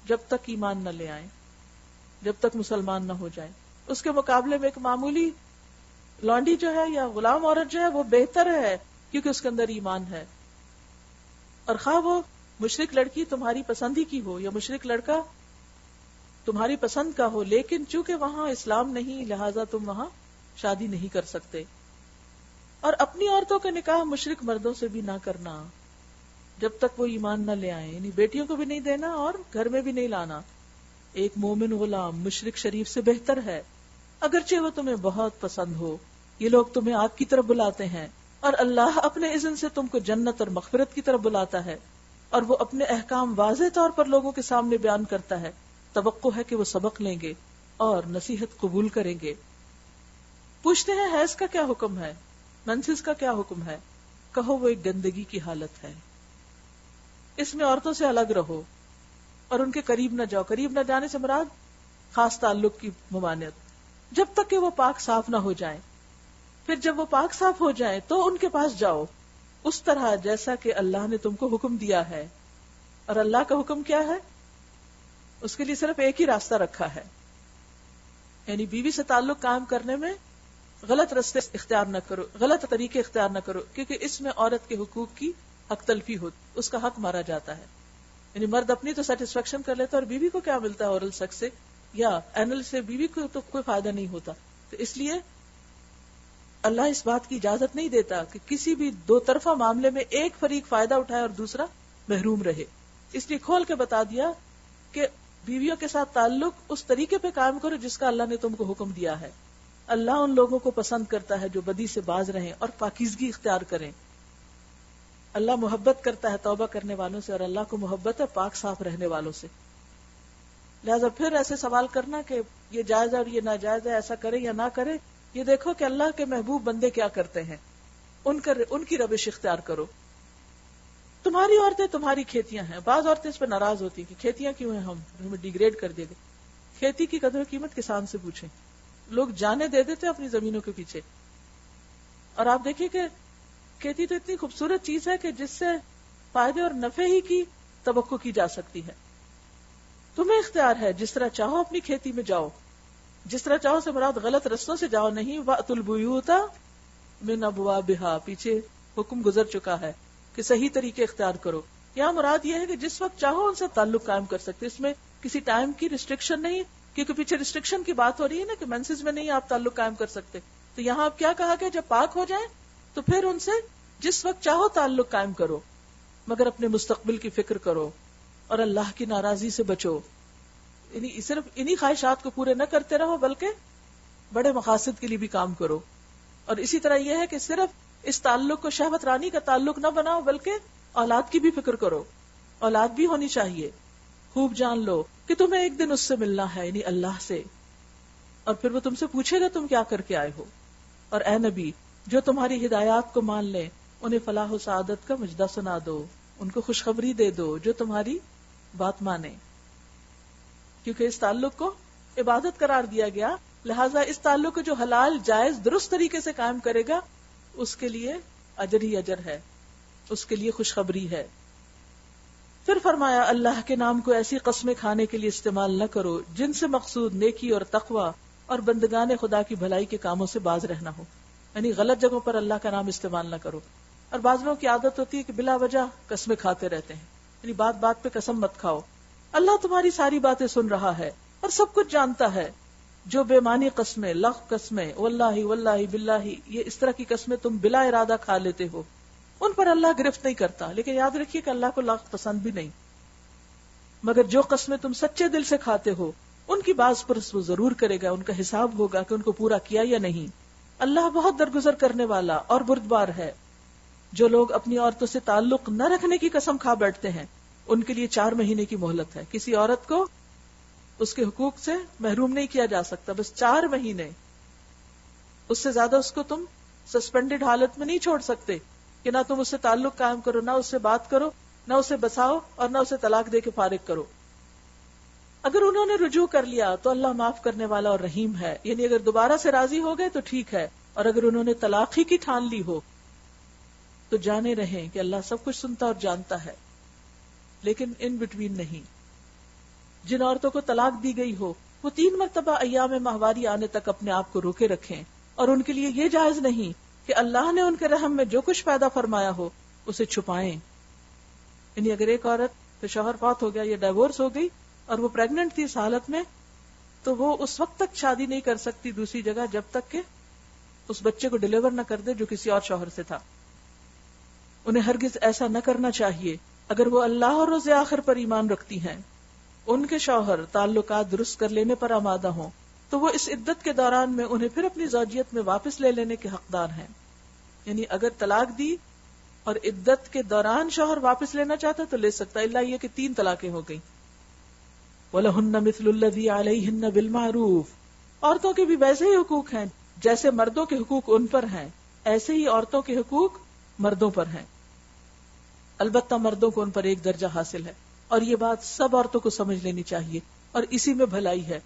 جب تک ایمان نہ لے آئیں، جب تک مسلمان نہ ہو جائیں. اس کے مقابلے میں ایک معمولی لانڈی جو ہے یا غلام عورت جو ہے وہ بہتر ہے کیونکہ اس کے اندر ایمان ہے. اور خواہ وہ مشرک لڑکی تمہاری پسند ہی کی ہو یا مشرک لڑکا تمہاری پسند کا ہو، لیکن چونکہ وہاں اسلام نہیں لہٰذا تم وہاں شادی نہیں کر سکتے. اور اپنی عورتوں کا نکاح مشرک مردوں سے بھی نہ کرنا جب تک وہ ایمان نہ لے آئیں، یعنی بیٹیوں کو بھی نہیں دینا اور گھر میں بھی نہیں لانا. ایک مومن غلام مشرک شریف سے بہتر ہے اگرچہ وہ تمہیں بہت پسند ہو. یہ لوگ تمہیں آگ کی طرف بلاتے ہیں اور اللہ اپنے اذن سے تم کو جنت اور مغفرت کی طرف بلاتا ہے، اور وہ اپنے احکام واضح طور پر لوگوں کے سامنے بیان کرتا ہے. توقع ہے کہ وہ سبق لیں گے اور نصیحت قبول کریں گے. پوچھتے ہیں حیض کا کیا حکم ہے؟ منسس کا کیا حکم ہے؟ کہو وہ ایک گندگی کی حالت ہے. اس میں عورتوں سے الگ رہو اور ان کے قریب نہ جاؤ. قریب نہ جانے سے مراد خاص تعلق کی ممانعت، جب تک کہ وہ پاک صاف نہ ہو جائیں. پھر جب وہ پاک صاف ہو جائیں تو ان کے پاس جاؤ اس طرح جیسا کہ اللہ نے تم کو حکم دیا ہے. اور اللہ کا حکم کیا ہے؟ اس کے لیے صرف ایک ہی راستہ رکھا ہے، یعنی بیوی سے تعلق قائم کرنے میں غلط راستے اختیار نہ کرو، غلط طریقے اختیار نہ کرو، کیونکہ اس میں عورت کے حقوق کی حق تلفی ہوتی، اس کا حق مارا جاتا ہے. یعنی مرد اپنی تو سیٹسفیکشن کر لیتا ہے، اور بیوی کو کیا ملتا ہے اورل سیکس سے یا اینل سے؟ بیوی کو تو کوئی فائدہ نہیں ہوتا. تو اس لیے اللہ اس بات کی اجازت نہیں دیتا کہ کسی بھی دو طرفہ معاملے میں ایک فریق فائدہ اٹھائے اور دوسرا محروم رہے. اس لیے کھول کے بتا دیا کہ بیویوں کے ساتھ تعلق اس طریقے پہ قائم کرو جس کا اللہ نے تم کو حکم دیا ہے. اللہ ان لوگوں کو پسند کرتا ہے جو بدی سے باز رہیں اور پاکیزگی اختیار کریں. اللہ محبت کرتا ہے توبہ کرنے والوں سے، اور اللہ کو محبت ہے پاک صاف رہنے والوں سے. لہذا پھر ایسے سوال کرنا کہ یہ جائز ہے اور یہ ناجائز ہے، ایسا کرے یا نہ کرے، یہ دیکھو کہ اللہ کے محبوب بندے کیا کرتے ہیں، ان کی روش اختیار کرو. تمہاری عورتیں تمہاری کھیتیاں ہیں. بعض عورتیں اس پہ ناراض ہوتی ہیں کہ کھیتیاں کیوں ہیں، ہمیں ڈیگریڈ کر دیا گیا. کھیتی کی قدر و قیمت کسان سے پوچھیں. لوگ جانے دے دیتے اپنی زمینوں کے پیچھے. اور آپ دیکھیں کہ کھیتی تو اتنی خوبصورت چیز ہے کہ جس سے فائدے اور نفع ہی کی توقع کی جا سکتی ہے. تمہیں اختیار ہے، جس طرح چاہو اپنی کھیتی میں جاؤ. جس طرح چاہو سے مراد غلط رستوں سے جاؤ نہیں. وَأْتُوا الْبُيُوتَ مِنْ أَبْوَابِهَا، پیچھے حکم گزر چکا ہے کہ صحیح طریقے اختیار کرو. یہاں مراد یہ ہے کہ جس وقت چاہو ان سے تعلق قائم کر سکتے. اس میں کسی ٹائم کی ریسٹرکشن نہیں، کیونکہ پیچھے ریسٹرکشن کی بات ہو رہی ہے نا کہ مینسز میں نہیں آپ تعلق قائم کر سکتے. تو یہاں آپ کیا کہا کہ جب پاک ہو جائیں تو پھر ان سے جس وقت چاہو تعلق قائم کرو، مگر اپنے مستقبل کی فکر کرو اور اللہ کی ناراضی سے بچو. یعنی صرف انہی خواہشات کو پورے نہ کرتے رہو بلکہ بڑے مقاصد کے لیے بھی کام کرو. اور اسی طرح یہ ہے کہ صرف اس تعلق کو شہوت رانی کا تعلق نہ بناؤ بلکہ اولاد کی بھی فکر کرو. اولاد بھی ہونی چاہیے. خوب جان لو کہ تمہیں ایک دن اس سے ملنا ہے، یعنی اللہ سے، اور پھر وہ تم سے پوچھے گا تم کیا کر کے آئے ہو. اور اے نبی، جو تمہاری ہدایات کو مان لیں انہیں فلاح و سعادت کا مجدہ سنا دو، ان کو خوشخبری دے دو جو تمہاری بات مانے. کیونکہ اس تعلق کو عبادت قرار دیا گیا، لہٰذا اس تعلق کو جو حلال جائز درست طریقے سے قائم کرے گا اس کے لیے اجر ہی اجر ہے، اس کے لیے خوشخبری ہے. پھر فرمایا اللہ کے نام کو ایسی قسمیں کھانے کے لیے استعمال نہ کرو جن سے مقصود نیکی اور تقوی اور بندگان خدا کی بھلائی کے کاموں سے باز رہنا ہو. یعنی غلط جگہوں پر اللہ کا نام استعمال نہ کرو. اور بعض لوگوں کی عادت ہوتی ہے کہ بلا وجہ قسمیں کھاتے رہتے ہیں، یعنی بات بات پہ قسم مت کھاؤ. اللہ تمہاری ساری باتیں سن رہا ہے اور سب کچھ جانتا ہے. جو بے معنی قسمیں، لغو قسمیں، واللہ واللہ باللہ، یہ اس طرح کی قسمیں تم بلا ارادہ کھا لیتے ہو، ان پر اللہ گرفت نہیں کرتا. لیکن یاد رکھیے کہ اللہ کو لغو پسند بھی نہیں. مگر جو قسمیں تم سچے دل سے کھاتے ہو ان کی باز پر وہ ضرور کرے گا، ان کا حساب ہوگا کہ ان کو پورا کیا یا نہیں. اللہ بہت درگزر کرنے والا اور بردبار ہے. جو لوگ اپنی عورتوں سے تعلق نہ رکھنے کی قسم کھا بیٹھتے ہیں ان کے لیے 4 مہینے کی مہلت ہے. کسی عورت کو اس کے حقوق سے محروم نہیں کیا جا سکتا، بس 4 مہینے. اس سے زیادہ اس کو تم سسپینڈڈ حالت میں نہیں چھوڑ سکتے کہ نہ تم اس سے تعلق قائم کرو، نہ اس سے بات کرو، نہ اسے بساؤ اور نہ اسے طلاق دے کے فارغ کرو. اگر انہوں نے رجوع کر لیا تو اللہ معاف کرنے والا اور رحیم ہے. یعنی اگر دوبارہ سے راضی ہو گئے تو ٹھیک ہے، اور اگر انہوں نے طلاق ہی کی ٹھان لی ہو تو جانے رہیں کہ اللہ سب کچھ سنتا اور جانتا ہے. لیکن ان بٹوین نہیں. جن عورتوں کو طلاق دی گئی ہو وہ 3 مرتبہ ایام ماہواری آنے تک اپنے آپ کو روکے رکھیں، اور ان کے لیے یہ جائز نہیں کہ اللہ نے ان کے رحم میں جو کچھ پیدا فرمایا ہو اسے چھپائیں. یعنی اگر ایک عورت کا شوہر فوت ہو گیا یا ڈائیورس ہو گئی اور وہ پریگننٹ تھی اس حالت میں، تو وہ اس وقت تک شادی نہیں کر سکتی دوسری جگہ جب تک کہ اس بچے کو ڈیلیور نہ کر دے جو کسی اور شوہر سے تھا. انہیں ہرگز ایسا نہ کرنا چاہیے اگر وہ اللہ اور روز آخر پر ایمان رکھتی ہیں. ان کے شوہر تعلقات درست کر لینے پر آمادہ ہوں تو وہ اس عدت کے دوران میں انہیں پھر اپنی زوجیت میں واپس لے لینے کے حقدار ہیں. یعنی اگر طلاق دی اور عدت کے دوران شوہر واپس لینا چاہتا تو لے سکتا، الا یہ کہ 3 طلاقیں ہو گئی. وَلَهُنَّ مِثْلُ الَّذِي عَلَيْهِنَّ بِالْمَعْرُوفِ، عورتوں کے بھی ویسے ہی حقوق ہیں جیسے مردوں کے حقوق ان پر ہیں، ایسے ہی عورتوں کے حقوق مردوں پر ہیں. البتہ مردوں کو ان پر ایک درجہ حاصل ہے، اور یہ بات سب عورتوں کو سمجھ لینی چاہیے، اور اسی میں بھلائی ہے.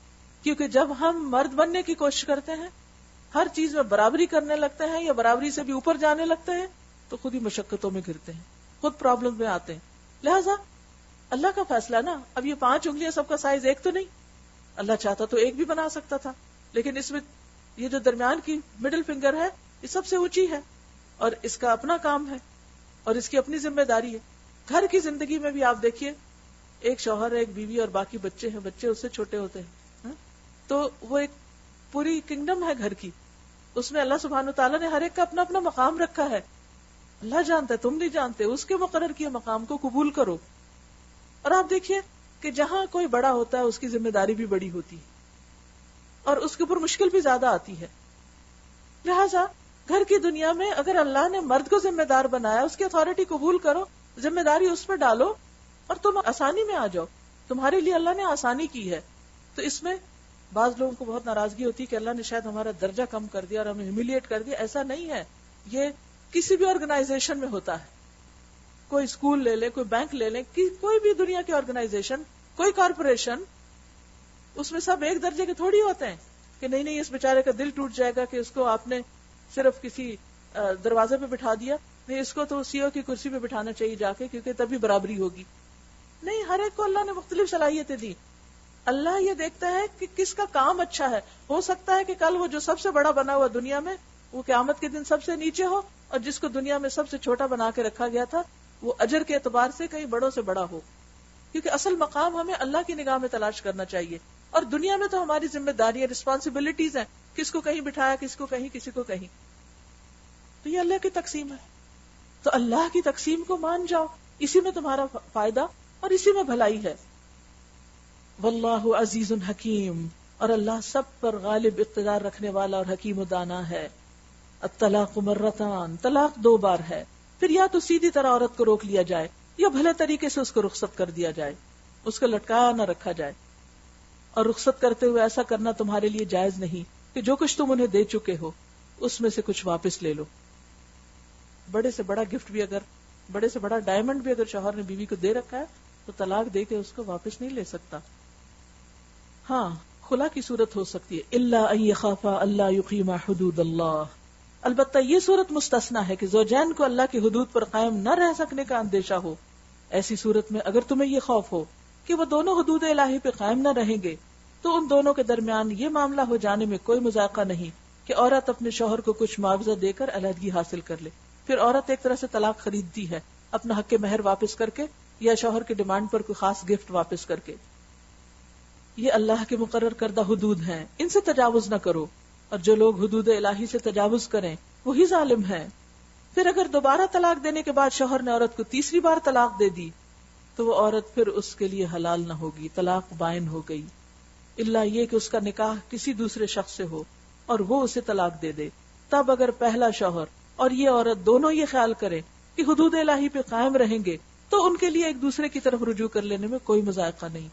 کیونکہ جب ہم مرد بننے کی کوشش کرتے ہیں، ہر چیز میں برابری کرنے لگتے ہیں یا برابری سے بھی اوپر جانے لگتے ہیں، تو خود ہی مشقتوں میں گرتے ہیں، خود پرابلم میں آتے ہیں. لہذا اللہ کا فیصلہ نا. اب یہ 5 انگلیاں سب کا سائز ایک تو نہیں, اللہ چاہتا تو ایک بھی بنا سکتا تھا, لیکن اس میں یہ جو درمیان کی مڈل فنگر ہے یہ سب سے اونچی ہے, اور اس کا اپنا کام ہے اور اس کی اپنی ذمہ داری ہے. گھر کی زندگی میں بھی آپ دیکھیے, ایک شوہر ہے, ایک بیوی اور باقی بچے ہیں, بچے اس سے چھوٹے ہوتے ہیں, تو وہ ایک پوری کنگڈم ہے گھر کی. اس میں اللہ سبحانہ تعالیٰ نے ہر ایک کا اپنا اپنا مقام رکھا ہے. اللہ جانتا ہے, تم نہیں جانتے. اس کے مقرر کیے مقام کو قبول کرو. اور آپ دیکھیے کہ جہاں کوئی بڑا ہوتا ہے اس کی ذمہ داری بھی بڑی ہوتی ہے اور اس کے اوپر مشکل بھی زیادہ آتی ہے. لہذا گھر کی دنیا میں اگر اللہ نے مرد کو ذمہ دار بنایا, اس کی اتھارٹی قبول کرو, ذمہ داری اس پر ڈالو اور تم آسانی میں آ جاؤ. تمہارے لیے اللہ نے آسانی کی ہے. تو اس میں بعض لوگوں کو بہت ناراضگی ہوتی ہے کہ اللہ نے شاید ہمارا درجہ کم کر دیا اور ہمیں ہیومیلیٹ کر دیا. ایسا نہیں ہے. یہ کسی بھی آرگنائزیشن میں ہوتا ہے. کوئی اسکول لے لیں, کوئی بینک لے لیں, کوئی بھی دنیا کی آرگنائزیشن, کوئی کارپوریشن, اس میں سب ایک درجے کے تھوڑی ہوتے ہیں کہ نہیں نہیں اس بیچارے کا دل ٹوٹ جائے گا کہ اس کو آپ نے صرف کسی دروازے پہ بٹھا دیا, نہیں اس کو تو سی او کی کرسی پہ بٹھانا چاہیے جا کے, کیونکہ تبھی برابری ہوگی. نہیں, ہر ایک کو اللہ نے مختلف صلاحیتیں دی. اللہ یہ دیکھتا ہے کہ کس کا کام اچھا ہے. ہو سکتا ہے کہ کل وہ جو سب سے بڑا بنا ہوا دنیا میں, وہ قیامت کے دن سب سے نیچے ہو, اور جس کو دنیا میں سب سے چھوٹا بنا کے رکھا گیا تھا وہ اجر کے اعتبار سے کئی بڑوں سے بڑا ہو. کیونکہ اصل مقام ہمیں اللہ کی نگاہ میں تلاش کرنا چاہیے. اور دنیا میں تو ہماری ذمہ داریاں, رسپانسبلٹیز ہیں, کس کو کہیں بٹھایا, کس کو کہیں, کسی کو کہیں. تو یہ اللہ کی تقسیم ہے. تو اللہ کی تقسیم کو مان جاؤ, اسی میں تمہارا فائدہ اور اسی میں بھلائی ہے. واللہ عزیز حکیم, اور اللہ سب پر غالب اقتدار رکھنے والا اور حکیم و دانا ہے. الطلاق مرتان, طلاق 2 بار ہے. پھر یا تو سیدھی طرح عورت کو روک لیا جائے یا بھلے طریقے سے اس کو رخصت کر دیا جائے, اس کو لٹکایا نہ رکھا جائے. اور رخصت کرتے ہوئے ایسا کرنا تمہارے لیے جائز نہیں کہ جو کچھ تم انہیں دے چکے ہو اس میں سے کچھ واپس لے لو. بڑے سے بڑا گفٹ بھی اگر, بڑے سے بڑا ڈائمنڈ بھی اگر شوہر نے بیوی کو دے رکھا ہے تو طلاق دے کے اس کو واپس نہیں لے سکتا. ہاں, خلا کی صورت ہو سکتی ہے, الا ان یخافا الا یقیما حدود اللہ. البتہ یہ صورت مستثنا ہے کہ زوجین کو اللہ کی حدود پر قائم نہ رہ سکنے کا اندیشہ ہو. ایسی صورت میں اگر تمہیں یہ خوف ہو کہ وہ دونوں حدود الہی پہ قائم نہ رہیں گے تو ان دونوں کے درمیان یہ معاملہ ہو جانے میں کوئی مذائقہ نہیں کہ عورت اپنے شوہر کو کچھ معاوضہ دے کر علیحدگی حاصل کر لے. پھر عورت ایک طرح سے طلاق خریدتی ہے, اپنا حق مہر واپس کر کے یا شوہر کی ڈیمانڈ پر کوئی خاص گفٹ واپس کر کے. یہ اللہ کے مقرر کردہ حدود ہیں, ان سے تجاوز نہ کرو, اور جو لوگ حدود الہی سے تجاوز کریں وہی ظالم ہیں. پھر اگر دوبارہ طلاق دینے کے بعد شوہر نے عورت کو تیسری بار طلاق دے دی تو وہ عورت پھر اس کے لیے حلال نہ ہوگی, طلاق بائن ہو گئی, الا یہ کہ اس کا نکاح کسی دوسرے شخص سے ہو اور وہ اسے طلاق دے دے. تب اگر پہلا شوہر اور یہ عورت دونوں یہ خیال کریں کہ حدود الہی پہ قائم رہیں گے تو ان کے لیے ایک دوسرے کی طرف رجوع کر لینے میں کوئی مذائقہ نہیں.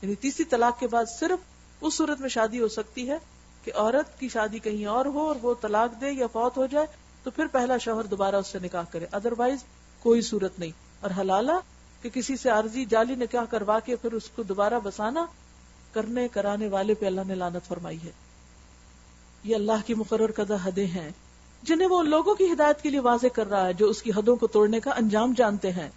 یعنی تیسری طلاق کے بعد صرف اس صورت میں شادی ہو سکتی ہے کہ عورت کی شادی کہیں اور ہو اور وہ طلاق دے یا فوت ہو جائے تو پھر پہلا شوہر دوبارہ اس سے نکاح کرے, ادروائز کوئی صورت نہیں. اور حلالہ کہ کسی سے عارضی جعلی نکاح کروا کے پھر اس کو دوبارہ بسانا, کرنے کرانے والے پہ اللہ نے لعنت فرمائی ہے. یہ اللہ کی مقرر کردہ حدیں ہیں جنہیں وہ ان لوگوں کی ہدایت کے لیے واضح کر رہا ہے جو اس کی حدوں کو توڑنے کا انجام جانتے ہیں.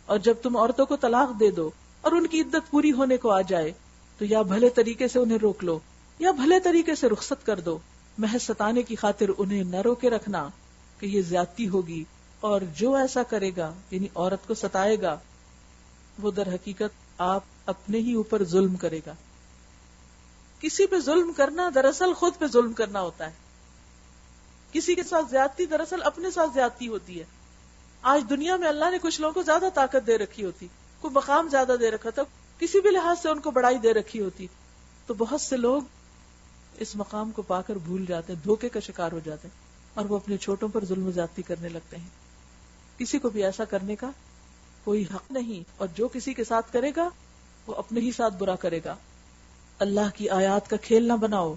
اور جب تم عورتوں کو طلاق دے دو اور ان کی عدت پوری ہونے کو آ جائے تو یا بھلے طریقے سے انہیں روک لو یا بھلے طریقے سے رخصت کر دو, محض ستانے کی خاطر انہیں نہ روکے رکھنا کہ یہ زیادتی ہوگی. اور جو ایسا کرے گا یعنی عورت کو ستائے گا وہ در حقیقت آپ اپنے ہی اوپر ظلم کرے گا. کسی پہ ظلم کرنا دراصل خود پہ ظلم کرنا ہوتا ہے. کسی کے ساتھ زیادتی دراصل اپنے ساتھ زیادتی ہوتی ہے. آج دنیا میں اللہ نے کچھ لوگوں کو زیادہ طاقت دے رکھی ہوتی, کوئی مقام زیادہ دے رکھا تھا, کسی بھی لحاظ سے ان کو بڑائی دے رکھی ہوتی, تو بہت سے لوگ اس مقام کو پا کر بھول جاتے ہیں, دھوکے کا شکار ہو جاتے ہیں اور وہ اپنے چھوٹوں پر ظلم و زیادتی کرنے لگتے ہیں. کسی کو بھی ایسا کرنے کا کوئی حق نہیں, اور جو کسی کے ساتھ کرے گا وہ اپنے ہی ساتھ برا کرے گا. اللہ کی آیات کا کھیل نہ بناؤ,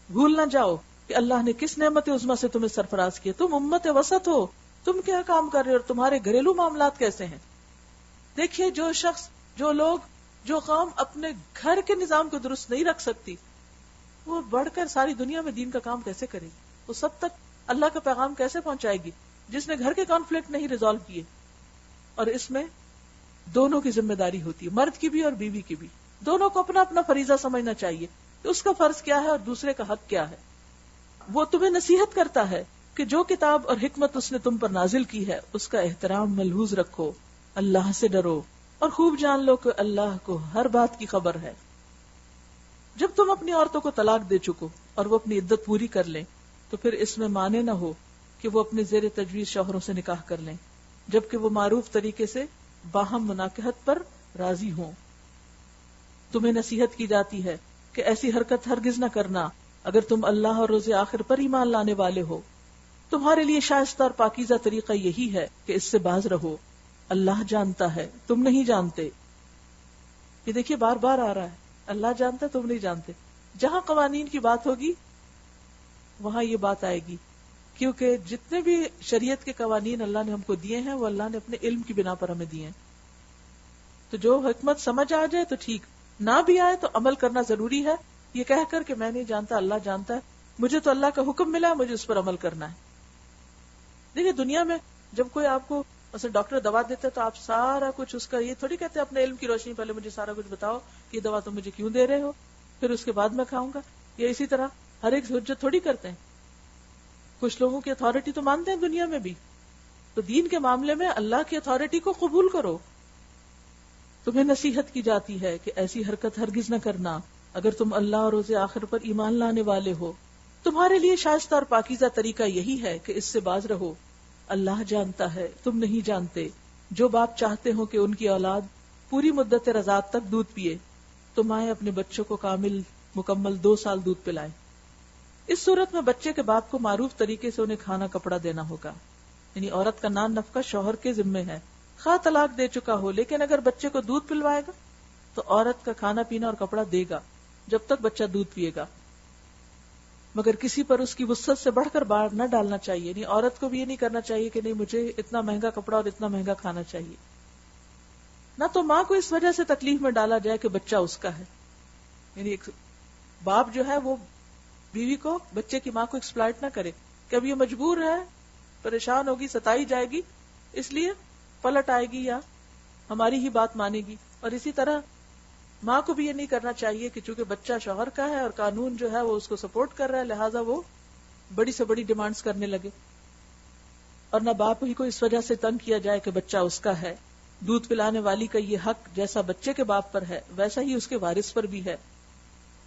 بھول نہ جاؤ کہ اللہ نے کس نعمت عظمیٰ سے تمہیں سرفراز کیا. تم امت وسط ہو, تم کیا کام کر رہے ہو اور تمہارے گھریلو معاملات کیسے ہیں. دیکھیے جو شخص, جو لوگ, جو قوم اپنے گھر کے نظام کو درست نہیں رکھ سکتی وہ بڑھ کر ساری دنیا میں دین کا کام کیسے کرے گی, وہ سب تک اللہ کا پیغام کیسے پہنچائے گی جس نے گھر کے کانفلکٹ نہیں ریزالو کیے. اور اس میں دونوں کی ذمہ داری ہوتی ہے، مرد کی بھی اور بیوی کی بھی. دونوں کو اپنا اپنا فریضہ سمجھنا چاہیے کہ اس کا فرض کیا ہے اور دوسرے کا حق کیا ہے. وہ تمہیں نصیحت کرتا ہے کہ جو کتاب اور حکمت اس نے تم پر نازل کی ہے اس کا احترام ملحوظ رکھو، اللہ سے ڈرو اور خوب جان لو کہ اللہ کو ہر بات کی خبر ہے. جب تم اپنی عورتوں کو طلاق دے چکو اور وہ اپنی عدت پوری کر لیں تو پھر اس میں مانے نہ ہو کہ وہ اپنے زیر تجویز شوہروں سے نکاح کر لیں جبکہ وہ معروف طریقے سے باہم مناکحت پر راضی ہوں. تمہیں نصیحت کی جاتی ہے کہ ایسی حرکت ہرگز نہ کرنا اگر تم اللہ اور روز آخر پر ایمان لانے والے ہو. تمہارے لیے شائستہ اور پاکیزہ طریقہ یہی ہے کہ اس سے باز رہو، اللہ جانتا ہے تم نہیں جانتے. یہ دیکھیے بار بار آ رہا ہے، اللہ جانتا ہے تم نہیں جانتے. جہاں قوانین کی بات ہوگی وہاں یہ بات آئے گی، کیونکہ جتنے بھی شریعت کے قوانین اللہ نے ہم کو دیے ہیں وہ اللہ نے اپنے علم کی بنا پر ہمیں دیے ہیں. تو جو حکمت سمجھ آ جائے تو ٹھیک، نہ بھی آئے تو عمل کرنا ضروری ہے، یہ کہہ کر کہ میں نہیں جانتا اللہ جانتا ہے، مجھے تو اللہ کا حکم ملا، مجھے اس پر عمل کرنا ہے. دیکھیے دنیا میں جب کوئی آپ کو مثلا ڈاکٹر دوا دیتا ہے تو آپ سارا کچھ اس کا یہ تھوڑی کہتے ہیں اپنے علم کی روشنی پہلے مجھے سارا کچھ بتاؤ کہ یہ دوا تم مجھے کیوں دے رہے ہو، پھر اس کے بعد میں کھاؤں گا. یا اسی طرح ہر ایک حجت تھوڑی کرتے ہیں. کچھ لوگوں کی اتھارٹی تو مانتے ہیں دنیا میں بھی، تو دین کے معاملے میں اللہ کی اتھارٹی کو قبول کرو. تمہیں نصیحت کی جاتی ہے کہ ایسی حرکت ہرگز نہ کرنا اگر تم اللہ اور روز آخر پر ایمان لانے والے ہو. تمہارے لیے شائستہ اور پاکیزہ طریقہ یہی ہے کہ اس سے باز رہو، اللہ جانتا ہے تم نہیں جانتے. جو باپ چاہتے ہو کہ ان کی اولاد پوری مدت رضاعت تک دودھ پیے تو مائیں اپنے بچوں کو مکمل 2 سال دودھ پلائیں. اس صورت میں بچے کے باپ کو معروف طریقے سے انہیں کھانا کپڑا دینا ہوگا، یعنی عورت کا نان نفقہ شوہر کے ذمے ہے، خواہ طلاق دے چکا ہو، لیکن اگر بچے کو دودھ پلوائے گا تو عورت کا کھانا پینا اور کپڑا دے گا جب تک بچہ دودھ پیے گا. مگر کسی پر اس کی وسعت سے بڑھ کر بار نہ ڈالنا چاہیے، یعنی عورت کو بھی یہ نہیں کرنا چاہیے کہ نہیں مجھے اتنا مہنگا کپڑا اور اتنا مہنگا کھانا چاہیے. نہ تو ماں کو اس وجہ سے تکلیف میں ڈالا جائے کہ بچہ اس کا ہے، یعنی ایک باپ جو ہے وہ بیوی کو، بچے کی ماں کو ایکسپلائٹ نہ کرے کہ اب یہ مجبور ہے، پریشان ہوگی، ستائی جائے گی، اس لیے پلٹ آئے گی یا ہماری ہی بات مانے گی. اور اسی طرح ماں کو بھی یہ نہیں کرنا چاہیے کہ چونکہ بچہ شوہر کا ہے اور قانون جو ہے وہ اس کو سپورٹ کر رہا ہے لہٰذا وہ بڑی سے بڑی ڈیمانڈز کرنے لگے. اور نہ باپ ہی کو اس وجہ سے تنگ کیا جائے کہ بچہ اس کا ہے. دودھ پلانے والی کا یہ حق جیسا بچے کے باپ پر ہے ویسا ہی اس کے وارث پر بھی ہے،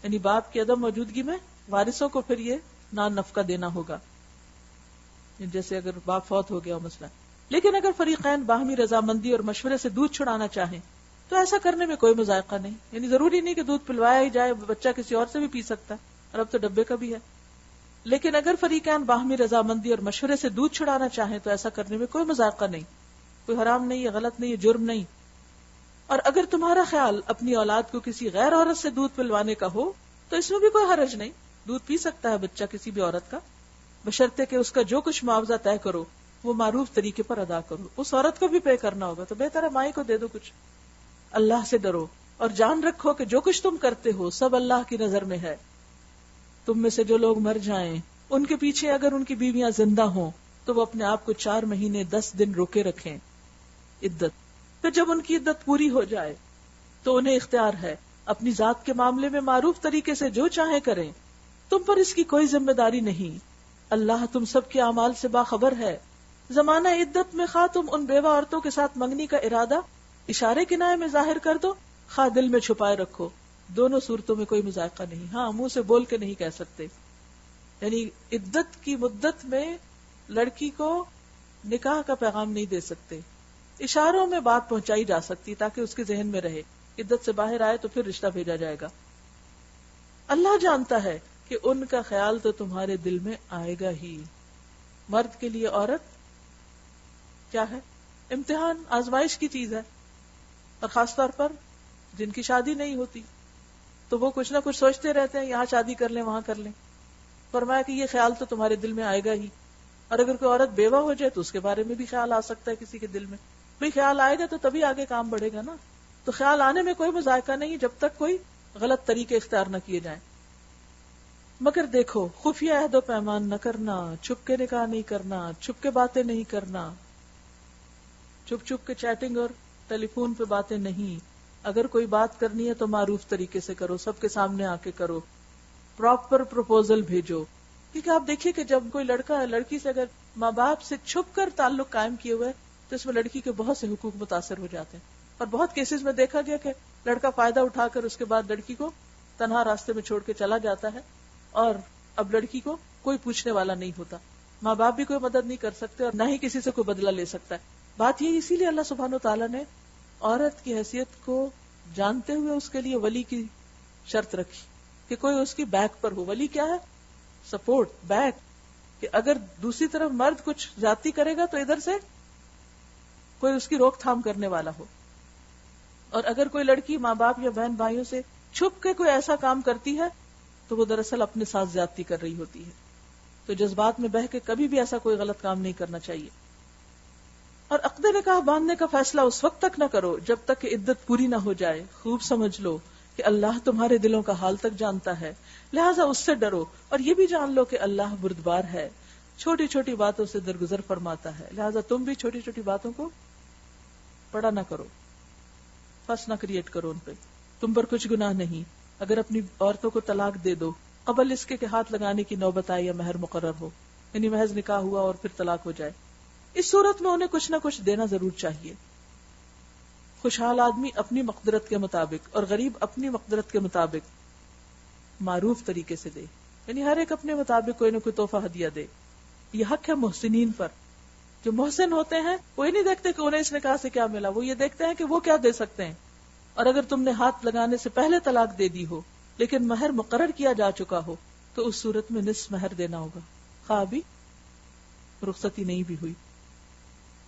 یعنی باپ کی عدم موجودگی میں وارثوں کو پھر یہ نان نفقہ دینا ہوگا، جیسے اگر باپ فوت ہو گیا ہو مثلا. لیکن اگر فریقین باہمی رضامندی اور مشورے سے دودھ چھڑانا چاہیں تو ایسا کرنے میں کوئی مذائقہ نہیں، یعنی ضروری نہیں کہ دودھ پلوایا ہی جائے، بچہ کسی اور سے بھی پی سکتا ہے، اور اب تو ڈبے کا بھی ہے. لیکن اگر فریقین باہمی رضامندی اور مشورے سے دودھ چھڑانا چاہیں تو ایسا کرنے میں کوئی مذائقہ نہیں، کوئی حرام نہیں ہے، غلط نہیں ہے، جرم نہیں. اور اگر تمہارا خیال اپنی اولاد کو کسی غیر عورت سے دودھ پلوانے کا ہو تو اس میں بھی کوئی حرج نہیں، دودھ پی سکتا ہے بچہ کسی بھی عورت کا، بشرطے کہ اس کا جو کچھ معاوضہ طے کرو وہ معروف طریقے پر ادا کرو. اس عورت کو بھی پے کرنا ہوگا تو بہتر ہے مائی کو دے دو کچھ. اللہ سے ڈرو اور جان رکھو کہ جو کچھ تم کرتے ہو سب اللہ کی نظر میں ہے. تم میں سے جو لوگ مر جائیں ان کے پیچھے اگر ان کی بیویاں زندہ ہوں تو وہ اپنے آپ کو 4 مہینے 10 دن روکے رکھیں عدت. پھر جب ان کی عدت پوری ہو جائے تو انہیں اختیار ہے اپنی ذات کے معاملے میں معروف طریقے سے جو چاہیں کریں، تم پر اس کی کوئی ذمہ داری نہیں. اللہ تم سب کے اعمال سے باخبر ہے. زمانہ عدت میں خواہ تم ان بیوہ عورتوں کے ساتھ منگنی کا ارادہ اشارے کنائے میں ظاہر کر دو، خواہ دل میں چھپائے رکھو، دونوں صورتوں میں کوئی مذائقہ نہیں. ہاں منہ سے بول کے نہیں کہہ سکتے، یعنی عدت کی مدت میں لڑکی کو نکاح کا پیغام نہیں دے سکتے، اشاروں میں بات پہنچائی جا سکتی تاکہ اس کے ذہن میں رہے. عدت سے باہر آئے تو پھر رشتہ بھیجا جائے گا. اللہ جانتا ہے کہ ان کا خیال تو تمہارے دل میں آئے گا ہی. مرد کے لیے عورت کیا ہے؟ امتحان، آزمائش کی چیز ہے. اور خاص طور پر جن کی شادی نہیں ہوتی تو وہ کچھ نہ کچھ سوچتے رہتے ہیں، یہاں شادی کر لیں وہاں کر لیں. فرمایا کہ یہ خیال تو تمہارے دل میں آئے گا ہی. اور اگر کوئی عورت بیوہ ہو جائے تو اس کے بارے میں بھی خیال آ سکتا ہے کسی کے دل میں. بھئی خیال آئے گا تو تبھی آگے کام بڑھے گا نا. تو خیال آنے میں کوئی مذائقہ نہیں جب تک کوئی غلط طریقے اختیار نہ کیے جائیں. مگر دیکھو خفیہ عہد و پیمان نہ کرنا، چھپ کے نکاح نہیں کرنا، چھپ کے باتیں نہیں کرنا، چھپ چھپ کے چیٹنگ اور ٹیلی فون پہ باتیں نہیں. اگر کوئی بات کرنی ہے تو معروف طریقے سے کرو, سب کے سامنے آ کے کرو, پراپر پروپوزل بھیجو. کیونکہ آپ دیکھیے کہ جب کوئی لڑکا ہے لڑکی سے اگر ماں باپ سے چھپ کر تعلق قائم کیے ہوئے تو اس میں لڑکی کے بہت سے حقوق متاثر ہو جاتے ہیں. اور بہت کیسز میں دیکھا گیا کہ لڑکا فائدہ اٹھا کر اس کے بعد لڑکی کو تنہا راستے میں چھوڑ کے چلا جاتا ہے, اور اب لڑکی کو کوئی پوچھنے والا نہیں ہوتا, ماں باپ بھی کوئی مدد نہیں کر سکتے اور نہ ہی کسی سے کوئی بدلہ لے سکتا ہے. بات یہ اسی لیے اللہ سبحانہ وتعالیٰ نے عورت کی حیثیت کو جانتے ہوئے اس کے لیے ولی کی شرط رکھی کہ کوئی اس کی بیک پر ہو. ولی کیا ہے؟ سپورٹ, بیک, کہ اگر دوسری طرف مرد کچھ زیادتی کرے گا تو ادھر سے کوئی اس کی روک تھام کرنے والا ہو. اور اگر کوئی لڑکی ماں باپ یا بہن بھائیوں سے چھپ کے کوئی ایسا کام کرتی ہے تو وہ دراصل اپنے ساتھ زیادتی کر رہی ہوتی ہے. تو جذبات میں بہہ کے کبھی بھی ایسا کوئی غلط کام نہیں کرنا چاہیے. اور عقد نکاح باندھنے کا فیصلہ اس وقت تک نہ کرو جب تک کہ عدت پوری نہ ہو جائے. خوب سمجھ لو کہ اللہ تمہارے دلوں کا حال تک جانتا ہے, لہٰذا اس سے ڈرو, اور یہ بھی جان لو کہ اللہ بردبار ہے, چھوٹی چھوٹی باتوں سے درگزر فرماتا ہے. لہٰذا تم بھی چھوٹی چھوٹی باتوں کو بڑا نہ کرو, فس نہ کریٹ کرو ان پہ. تم پر کچھ گناہ نہیں اگر اپنی عورتوں کو طلاق دے دو قبل اس کے کہ ہاتھ لگانے کی نوبت آئے یا مہر مقرر ہو, یعنی محض نکاح ہوا اور پھر طلاق ہو جائے. اس صورت میں انہیں کچھ نہ کچھ دینا ضرور چاہیے. خوشحال آدمی اپنی مقدرت کے مطابق اور غریب اپنی مقدرت کے مطابق معروف طریقے سے دے, یعنی ہر ایک اپنے مطابق کوئی نہ کوئی تحفہ ہدیہ دے. یہ حق ہے محسنین پر. جو محسن ہوتے ہیں وہ یہ نہیں دیکھتے کہ انہیں اس نکاح سے کیا ملا, وہ یہ دیکھتے ہیں کہ وہ کیا دے سکتے ہیں. اور اگر تم نے ہاتھ لگانے سے پہلے طلاق دے دی ہو لیکن مہر مقرر کیا جا چکا ہو تو اس صورت میں نصف مہر دینا ہوگا, خواہ بھی رخصتی نہیں بھی ہوئی.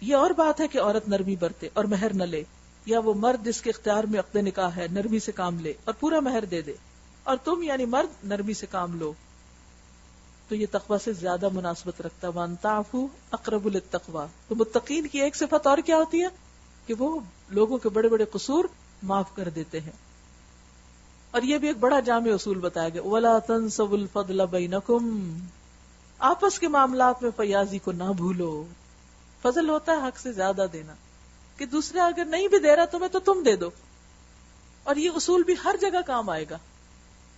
یہ اور بات ہے کہ عورت نرمی برتے اور مہر نہ لے, یا وہ مرد جس کے اختیار میں عقد نکاح ہے نرمی سے کام لے اور پورا مہر دے دے, اور تم یعنی مرد نرمی سے کام لو. تو یہ تقوی سے زیادہ مناسبت رکھتا. وَأَن تَعْفُوا أَقْرَبُ لِلتَّقْوَىٰ. تو متقین کی ایک صفت اور کیا ہوتی ہے کہ وہ لوگوں کے بڑے بڑے قصور معاف کر دیتے ہیں. اور یہ بھی ایک بڑا جامع اصول بتایا گیا, وَلَا تَنْسَوُا الْفَضْلَ بَيْنَكُمْ. آپس کے معاملات میں فیاضی کو نہ بھولو. فضل ہوتا ہے حق سے زیادہ دینا, کہ دوسرے اگر نہیں بھی دے رہا تمہیں تو تم دے دو. اور یہ اصول بھی ہر جگہ کام آئے گا.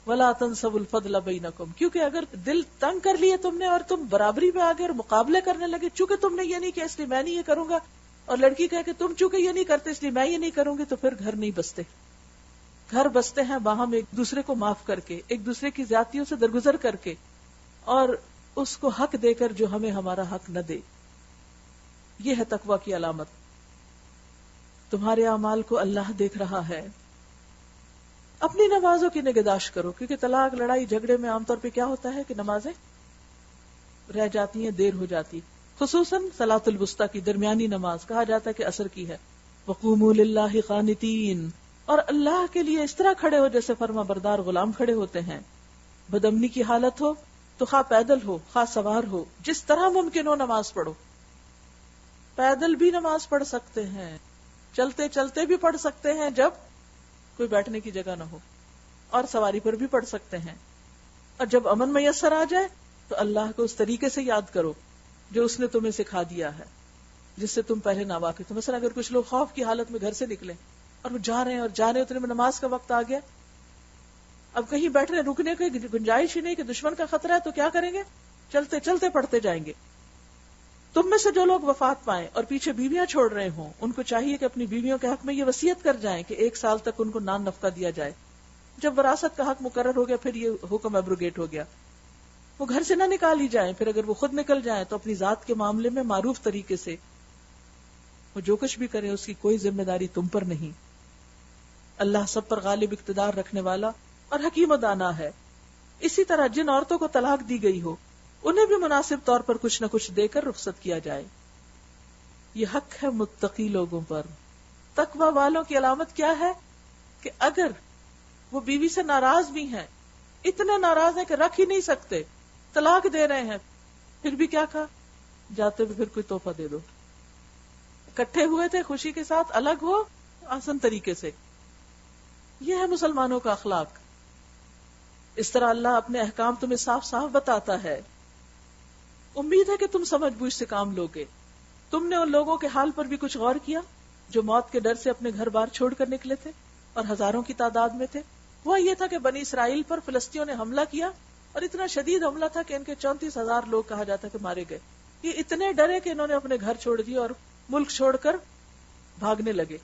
وَلَا تَنْسَوُا الْفَضْلَ بَيْنَكُمْ. کیونکہ اگر دل تنگ کر لیے تم نے اور تم برابری میں آگے اور مقابلے کرنے لگے, چونکہ تم نے یہ نہیں کیا اس لیے میں نہیں یہ کروں گا, اور لڑکی کہے کہ تم چونکہ یہ نہیں کرتے اس لیے میں یہ نہیں کروں گی, تو پھر گھر نہیں بستے. گھر بستے ہیں باہم ایک دوسرے کو معاف کر کے, ایک دوسرے کی زیادتیوں سے درگزر کر کے, اور اس کو حق دے کر جو ہمیں ہمارا حق نہ دے. یہ ہے تقوی کی علامت. تمہارے اعمال کو اللہ دیکھ رہا ہے. اپنی نمازوں کی نگہداشت کرو, کیونکہ طلاق لڑائی جھگڑے میں عام طور پہ کیا ہوتا ہے کہ نمازیں رہ جاتی ہیں, دیر ہو جاتی, خصوصاً صلاۃ الوسطیٰ کی درمیانی نماز کہا جاتا ہے کہ عصر کی ہے. وقوموا للہ قانتین. اور اللہ کے لیے اس طرح کھڑے ہو جیسے فرما بردار غلام کھڑے ہوتے ہیں. بدامنی کی حالت ہو تو خواہ پیدل ہو خواہ سوار ہو, جس طرح ممکن ہو نماز پڑھو. پیدل بھی نماز پڑھ سکتے ہیں, چلتے چلتے بھی پڑھ سکتے ہیں جب کوئی بیٹھنے کی جگہ نہ ہو, اور سواری پر بھی پڑھ سکتے ہیں. اور جب امن میسر آ جائے تو اللہ کو اس طریقے سے یاد کرو جو اس نے تمہیں سکھا دیا ہے, جس سے تم پہلے ناواقف تھے. مثلا اگر کچھ لوگ خوف کی حالت میں گھر سے نکلے اور وہ جا رہے ہیں اور جا رہے, اتنے میں نماز کا وقت آ گیا, اب کہیں بیٹھنے رکنے کی گنجائش ہی نہیں کہ دشمن کا خطرہ ہے, تو کیا کریں گے؟ چلتے چلتے پڑھتے جائیں گے. تم میں سے جو لوگ وفات پائیں اور پیچھے بیویاں چھوڑ رہے ہوں, ان کو چاہیے کہ اپنی بیویوں کے حق میں یہ وصیت کر جائیں کہ 1 سال تک ان کو نان نفقہ دیا جائے. جب وراثت کا حق مقرر ہو گیا پھر یہ حکم ایبروگیٹ ہو گیا. وہ گھر سے نہ نکالی جائیں, پھر اگر وہ خود نکل جائیں تو اپنی ذات کے معاملے میں معروف طریقے سے وہ جو کچھ بھی کرے اس کی کوئی ذمہ داری تم پر نہیں. اللہ سب پر غالب اقتدار رکھنے والا اور حکیم و دانا ہے. اسی طرح جن عورتوں کو طلاق دی گئی ہو انہیں بھی مناسب طور پر کچھ نہ کچھ دے کر رخصت کیا جائے. یہ حق ہے متقی لوگوں پر. تقوی والوں کی علامت کیا ہے کہ اگر وہ بیوی سے ناراض بھی ہیں, اتنے ناراض ہیں کہ رکھ ہی نہیں سکتے, طلاق دے رہے ہیں, پھر بھی کیا کہا, جاتے ہوئے پھر کوئی تحفہ دے دو. اکٹھے ہوئے تھے خوشی کے ساتھ, الگ ہو آسان طریقے سے. یہ ہے مسلمانوں کا اخلاق. اس طرح اللہ اپنے احکام تمہیں صاف صاف بتاتا ہے. امید ہے کہ تم سمجھ بوجھ سے کام لوگے. تم نے ان لوگوں کے حال پر بھی کچھ غور کیا جو موت کے ڈر سے اپنے گھر بار چھوڑ کر نکلے تھے اور ہزاروں کی تعداد میں تھے، وہ یہ تھا کہ بنی اسرائیل پر فلسطینیوں نے حملہ کیا، اور اتنا شدید حملہ تھا کہ ان کے 34,000 لوگ کہا جاتا کہ مارے گئے. یہ اتنے ڈرے کہ انہوں نے اپنے گھر چھوڑ دیے اور ملک چھوڑ کر بھاگنے لگے.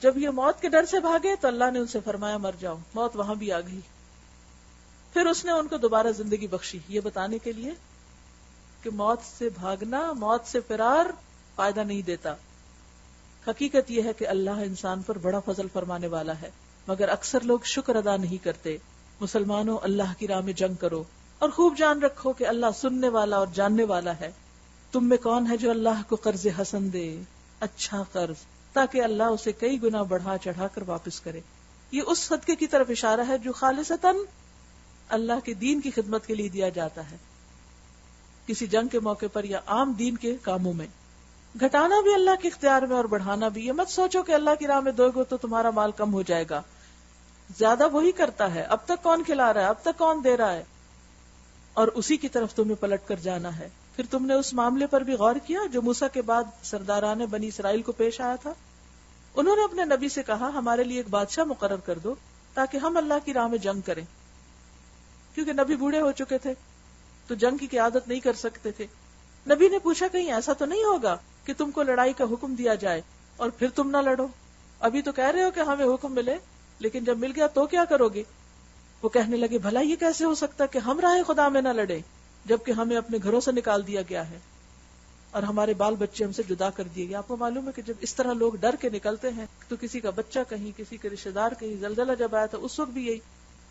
جب یہ موت کے ڈر سے بھاگے تو اللہ نے ان سے فرمایا مر جاؤ. موت وہاں بھی آ گئی. پھر اس نے ان کو دوبارہ زندگی بخشی، یہ بتانے کے لیے کہ موت سے بھاگنا، موت سے فرار فائدہ نہیں دیتا. حقیقت یہ ہے کہ اللہ انسان پر بڑا فضل فرمانے والا ہے، مگر اکثر لوگ شکر ادا نہیں کرتے. مسلمانوں، اللہ کی راہ میں جنگ کرو اور خوب جان رکھو کہ اللہ سننے والا اور جاننے والا ہے. تم میں کون ہے جو اللہ کو قرض حسن دے، اچھا قرض، تاکہ اللہ اسے کئی گنا بڑھا چڑھا کر واپس کرے. یہ اس صدقے کی طرف اشارہ ہے جو خالصتاً اللہ کے دین کی خدمت کے لیے دیا جاتا ہے، کسی جنگ کے موقع پر یا عام دین کے کاموں میں. گھٹانا بھی اللہ کے اختیار میں اور بڑھانا بھی. یہ مت سوچو کہ اللہ کی راہ میں دو گے تو تمہارا مال کم ہو جائے گا. زیادہ وہی کرتا ہے. اب تک کون کھلا رہا ہے، اب تک کون دے رہا ہے، اور اسی کی طرف تمہیں پلٹ کر جانا ہے. پھر تم نے اس معاملے پر بھی غور کیا جو موسیٰ کے بعد سرداران بنی اسرائیل کو پیش آیا تھا. انہوں نے اپنے نبی سے کہا ہمارے لیے ایک بادشاہ مقرر کر دو تاکہ ہم اللہ کی راہ میں جنگ کریں، کیونکہ نبی بوڑھے ہو چکے تھے تو جنگ کی قیادت نہیں کر سکتے تھے. نبی نے پوچھا کہیں ایسا تو نہیں ہوگا کہ تم کو لڑائی کا حکم دیا جائے اور پھر تم نہ لڑو؟ ابھی تو کہہ رہے ہو کہ ہمیں حکم ملے، لیکن جب مل گیا تو کیا کرو گے؟ وہ کہنے لگے بھلا یہ کیسے ہو سکتا کہ ہم راہ خدا میں نہ لڑے جبکہ ہمیں اپنے گھروں سے نکال دیا گیا ہے اور ہمارے بال بچے ہم سے جدا کر دیے گئے. آپ کو معلوم ہے کہ جب اس طرح لوگ ڈر کے نکلتے ہیں تو کسی کا بچہ کہیں، کسی کے رشتے دار کہیں. زلزلہ جب آیا تھا اس وقت بھی یہی،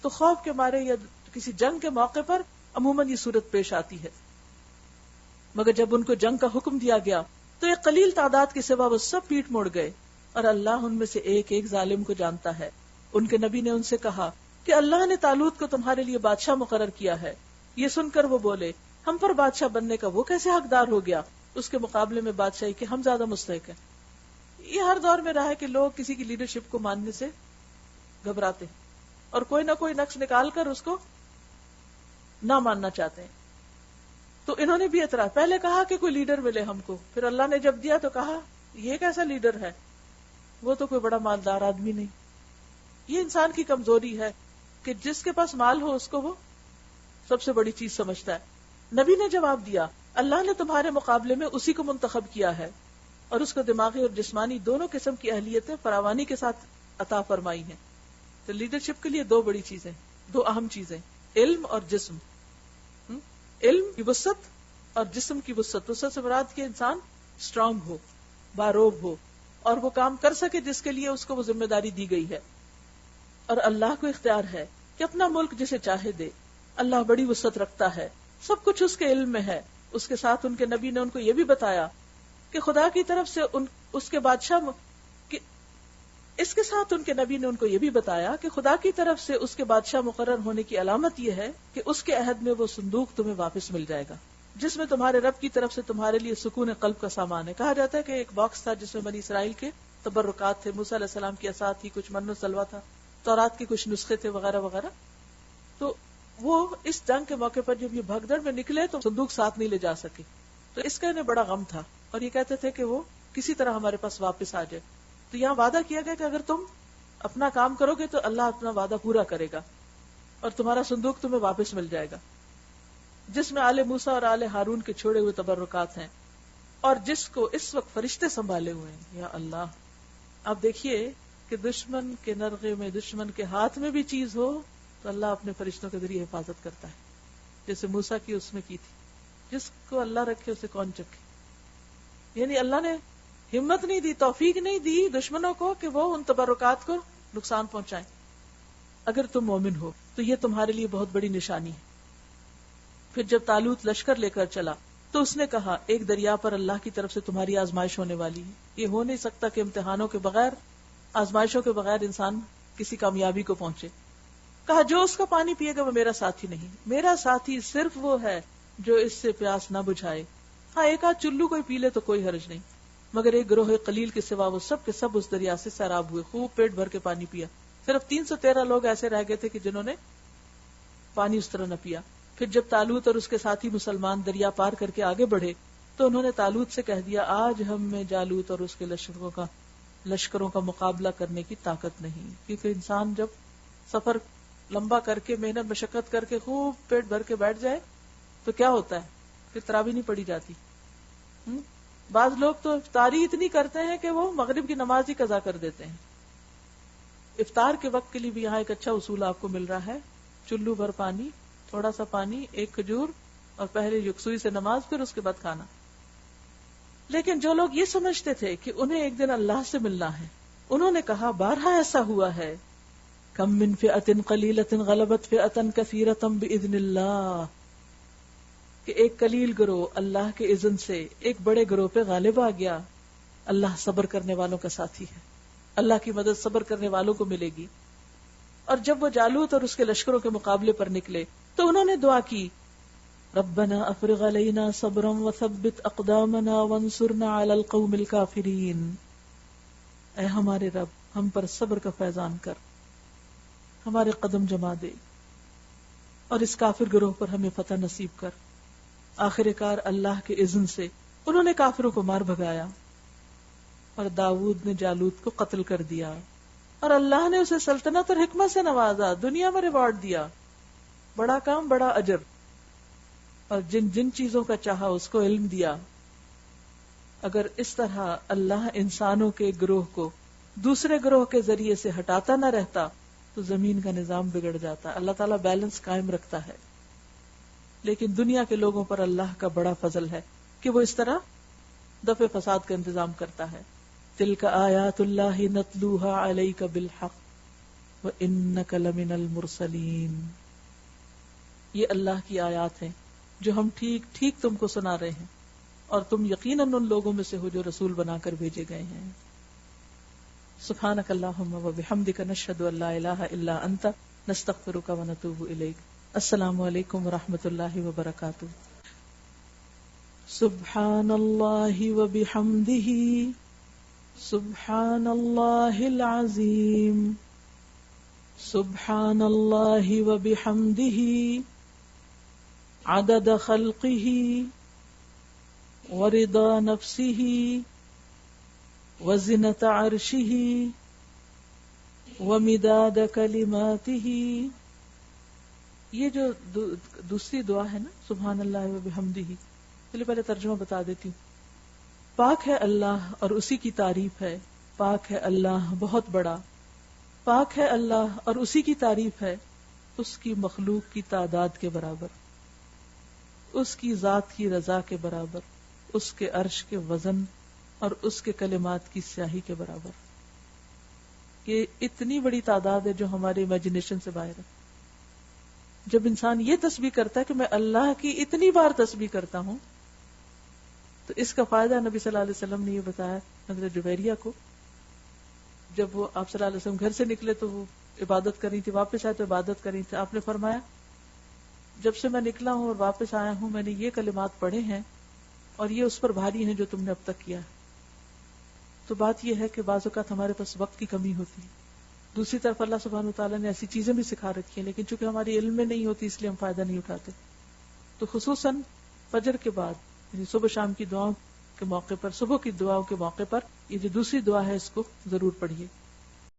تو خوف کے مارے یا کسی جنگ کے موقع پر عموماً یہ صورت پیش آتی ہے. مگر جب ان کو جنگ کا حکم دیا گیا تو ایک قلیل تعداد کے سوا وہ سب پیٹ موڑ گئے، اور اللہ ان میں سے ایک ایک ظالم کو جانتا ہے. ان کے نبی نے ان سے کہا کہ اللہ نے طالوت کو تمہارے لیے بادشاہ مقرر کیا ہے. یہ سن کر وہ بولے ہم پر بادشاہ بننے کا وہ کیسے حقدار ہو گیا؟ اس کے مقابلے میں بادشاہی کے ہم زیادہ مستحق ہیں. یہ ہر دور میں رہا ہے کہ لوگ کسی کی لیڈرشپ کو ماننے سے گھبراتے اور کوئی نہ کوئی نقص نکال کر اس کو نہ ماننا چاہتے ہیں. تو انہوں نے بھی اعتراض، پہلے کہا کہ کوئی لیڈر ملے ہم کو، پھر اللہ نے جب دیا تو کہا یہ کیسا لیڈر ہے، وہ تو کوئی بڑا مالدار آدمی نہیں. یہ انسان کی کمزوری ہے کہ جس کے پاس مال ہو اس کو وہ سب سے بڑی چیز سمجھتا ہے. نبی نے جواب دیا اللہ نے تمہارے مقابلے میں اسی کو منتخب کیا ہے اور اس کو دماغی اور جسمانی دونوں قسم کی اہلیتیں فراوانی کے ساتھ عطا فرمائی ہیں. تو لیڈرشپ کے لیے دو بڑی چیزیں، دو اہم چیزیں، علم اور جسم. علم کی وسعت اور جسم کی وسعت. وسعت سے مراد کہ انسان اسٹرانگ ہو، باروب ہو اور وہ کام کر سکے جس کے لیے اس کو وہ ذمہ داری دی گئی ہے. اور اللہ کو اختیار ہے کہ اپنا ملک جسے چاہے دے. اللہ بڑی وسعت رکھتا ہے، سب کچھ اس کے علم میں ہے. اس کے ساتھ ان کے نبی نے ان کو یہ بھی بتایا کہ خدا کی طرف سے اس کے بادشاہ اس کے ساتھ ان کے نبی نے ان کو یہ بھی بتایا کہ خدا کی طرف سے اس کے بادشاہ مقرر ہونے کی علامت یہ ہے کہ اس کے عہد میں وہ صندوق تمہیں واپس مل جائے گا جس میں تمہارے رب کی طرف سے تمہارے لیے سکون قلب کا سامان ہے. کہا جاتا ہے کہ ایک باکس تھا جس میں بنی اسرائیل کے تبرکات تھے، موسیٰ علیہ السلام کی عصا تھی، کچھ من و سلوا تھا، تورات کے کچھ نسخے تھے وغیرہ وغیرہ. تو وہ اس جنگ کے موقع پر جب یہ بھگدڑ میں نکلے تو صندوق ساتھ نہیں لے جا سکے، تو اس کا انہیں بڑا غم تھا اور یہ کہتے تھے کہ وہ کسی طرح ہمارے پاس واپس آ جائے. تو یہاں وعدہ کیا گیا کہ اگر تم اپنا کام کرو گے تو اللہ اپنا وعدہ پورا کرے گا اور تمہارا صندوق تمہیں واپس مل جائے گا، جس میں آل موسیٰ اور آل ہارون کے چھوڑے ہوئے تبرکات ہیں اور جس کو اس وقت فرشتے سنبھالے ہوئے ہیں. یا اللہ، اب دیکھیے کہ دشمن کے نرغے میں، دشمن کے ہاتھ میں بھی چیز ہو تو اللہ اپنے فرشتوں کے ذریعے حفاظت کرتا ہے، جیسے موسیٰ کی اس میں کی تھی. جس کو اللہ رکھے اسے کون چکے. یعنی اللہ نے ہمت نہیں دی، توفیق نہیں دی دشمنوں کو کہ وہ ان تبرکات کو نقصان پہنچائیں. اگر تم مومن ہو تو یہ تمہارے لیے بہت بڑی نشانی ہے. پھر جب طالوت لشکر لے کر چلا تو اس نے کہا ایک دریا پر اللہ کی طرف سے تمہاری آزمائش ہونے والی ہے. یہ ہو نہیں سکتا کہ امتحانوں کے بغیر، آزمائشوں کے بغیر انسان کسی کامیابی کو پہنچے. کہا جو اس کا پانی پیے گا وہ میرا ساتھی نہیں، میرا ساتھی صرف وہ ہے جو اس سے پیاس نہ بجھائے. ہاں ایک آدھ چلو کوئی پی لے تو کوئی حرج نہیں، مگر ایک گروہ قلیل کے سوا وہ سب کے سب اس دریا سے سیراب ہوئے، خوب پیٹ بھر کے پانی پیا. صرف 313 لوگ ایسے رہ گئے تھے کہ جنہوں نے پانی اس طرح نہ پیا. پھر جب طالوت اور اس کے ساتھی مسلمان دریا پار کر کے آگے بڑھے تو انہوں نے طالوت سے کہہ دیا آج ہم میں جالوت اور اس کے لشکروں کا مقابلہ کرنے کی طاقت نہیں. کیونکہ انسان جب سفر لمبا کر کے محنت مشقت کر کے خوب پیٹ بھر کے بیٹھ جائے تو کیا ہوتا ہے, پھر تراویح نہیں پڑی جاتی. بعض لوگ تو افطاری اتنی کرتے ہیں کہ وہ مغرب کی نماز ہی قضا کر دیتے ہیں. افطار کے وقت کے لیے بھی یہاں ایک اچھا اصول آپ کو مل رہا ہے, چلو بھر پانی, تھوڑا سا پانی, ایک کھجور, اور پہلے یکسوئی سے نماز, پھر اس کے بعد کھانا. لیکن جو لوگ یہ سمجھتے تھے کہ انہیں ایک دن اللہ سے ملنا ہے, انہوں نے کہا بارہا ایسا ہوا ہے, کم من فئۃ قلیلۃ غلبت فئۃ کثیرۃ باذن اللہ, کہ ایک قلیل گروہ اللہ کے اذن سے ایک بڑے گروہ پہ غالب آ گیا. اللہ صبر کرنے والوں کا ساتھی ہے, اللہ کی مدد صبر کرنے والوں کو ملے گی. اور جب وہ جالوت اور اس کے لشکروں کے مقابلے پر نکلے تو انہوں نے دعا کی, ربنا افرغ علینا صبرا وثبت اقدامنا وانصرنا علی القوم الکافرین, اے ہمارے رب ہم پر صبر کا فیضان کر, ہمارے قدم جما دے, اور اس کافر گروہ پر ہمیں فتح نصیب کر. آخر کار اللہ کے اذن سے انہوں نے کافروں کو مار بھگایا, اور داؤد نے جالوت کو قتل کر دیا, اور اللہ نے اسے سلطنت اور حکمت سے نوازا, دنیا میں ریوارڈ دیا, بڑا کام بڑا اجر, اور جن جن چیزوں کا چاہا اس کو علم دیا. اگر اس طرح اللہ انسانوں کے گروہ کو دوسرے گروہ کے ذریعے سے ہٹاتا نہ رہتا تو زمین کا نظام بگڑ جاتا. اللہ تعالیٰ بیلنس قائم رکھتا ہے, لیکن دنیا کے لوگوں پر اللہ کا بڑا فضل ہے کہ وہ اس طرح دفع فساد کا انتظام کرتا ہے. تلک آیات اللہ نتلوها علیک بالحق وانک لمن المرسلین, یہ اللہ کی آیات ہیں جو ہم ٹھیک ٹھیک تم کو سنا رہے ہیں, اور تم یقیناً ان لوگوں میں سے ہو جو رسول بنا کر بھیجے گئے ہیں. سبحانک اللہم وبحمدک نشہد ان لا الہ الا انت نستغفرک ونتوب الیک. السلام علیکم ورحمۃ اللہ وبرکاتہ. سبحان اللہ وبحمدہ سبحان اللہ العظیم سبحان اللہ وبحمدہ عدد خلقہ ورضا نفسہ وزنة عرشہ ومداد کلماتہ. یہ جو دوسری دعا ہے نا سبحان اللہ وبحمدہ, پہلے ترجمہ بتا دیتی ہوں. پاک ہے اللہ اور اسی کی تعریف ہے, پاک ہے اللہ بہت بڑا, پاک ہے اللہ اور اسی کی تعریف ہے اس کی مخلوق کی تعداد کے برابر, اس کی ذات کی رضا کے برابر, اس کے عرش کے وزن اور اس کے کلمات کی سیاہی کے برابر. یہ اتنی بڑی تعداد ہے جو ہماری امیجنیشن سے باہر ہے. جب انسان یہ تسبیح کرتا ہے کہ میں اللہ کی اتنی بار تسبیح کرتا ہوں, تو اس کا فائدہ نبی صلی اللہ علیہ وسلم نے یہ بتایا حضرت جویریہ کو. جب وہ آپ صلی اللہ علیہ وسلم گھر سے نکلے تو وہ عبادت کر رہی تھی, واپس آئے تو عبادت کر رہی تھی. آپ نے فرمایا جب سے میں نکلا ہوں اور واپس آیا ہوں میں نے یہ کلمات پڑھے ہیں اور یہ اس پر بھاری ہیں جو تم نے اب تک کیا ہے. تو بات یہ ہے کہ بعض اوقات ہمارے پاس وقت کی کمی ہوتی ہے, دوسری طرف اللہ سبحانہ وتعالیٰ نے ایسی چیزیں بھی سکھا رکھی ہیں, لیکن چونکہ ہماری علم میں نہیں ہوتی اس لیے ہم فائدہ نہیں اٹھاتے. تو خصوصاً فجر کے بعد یعنی صبح شام کی دعاؤں کے موقع پر, صبح کی دعاؤں کے موقع پر یہ جو دوسری دعا ہے اس کو ضرور پڑھیے.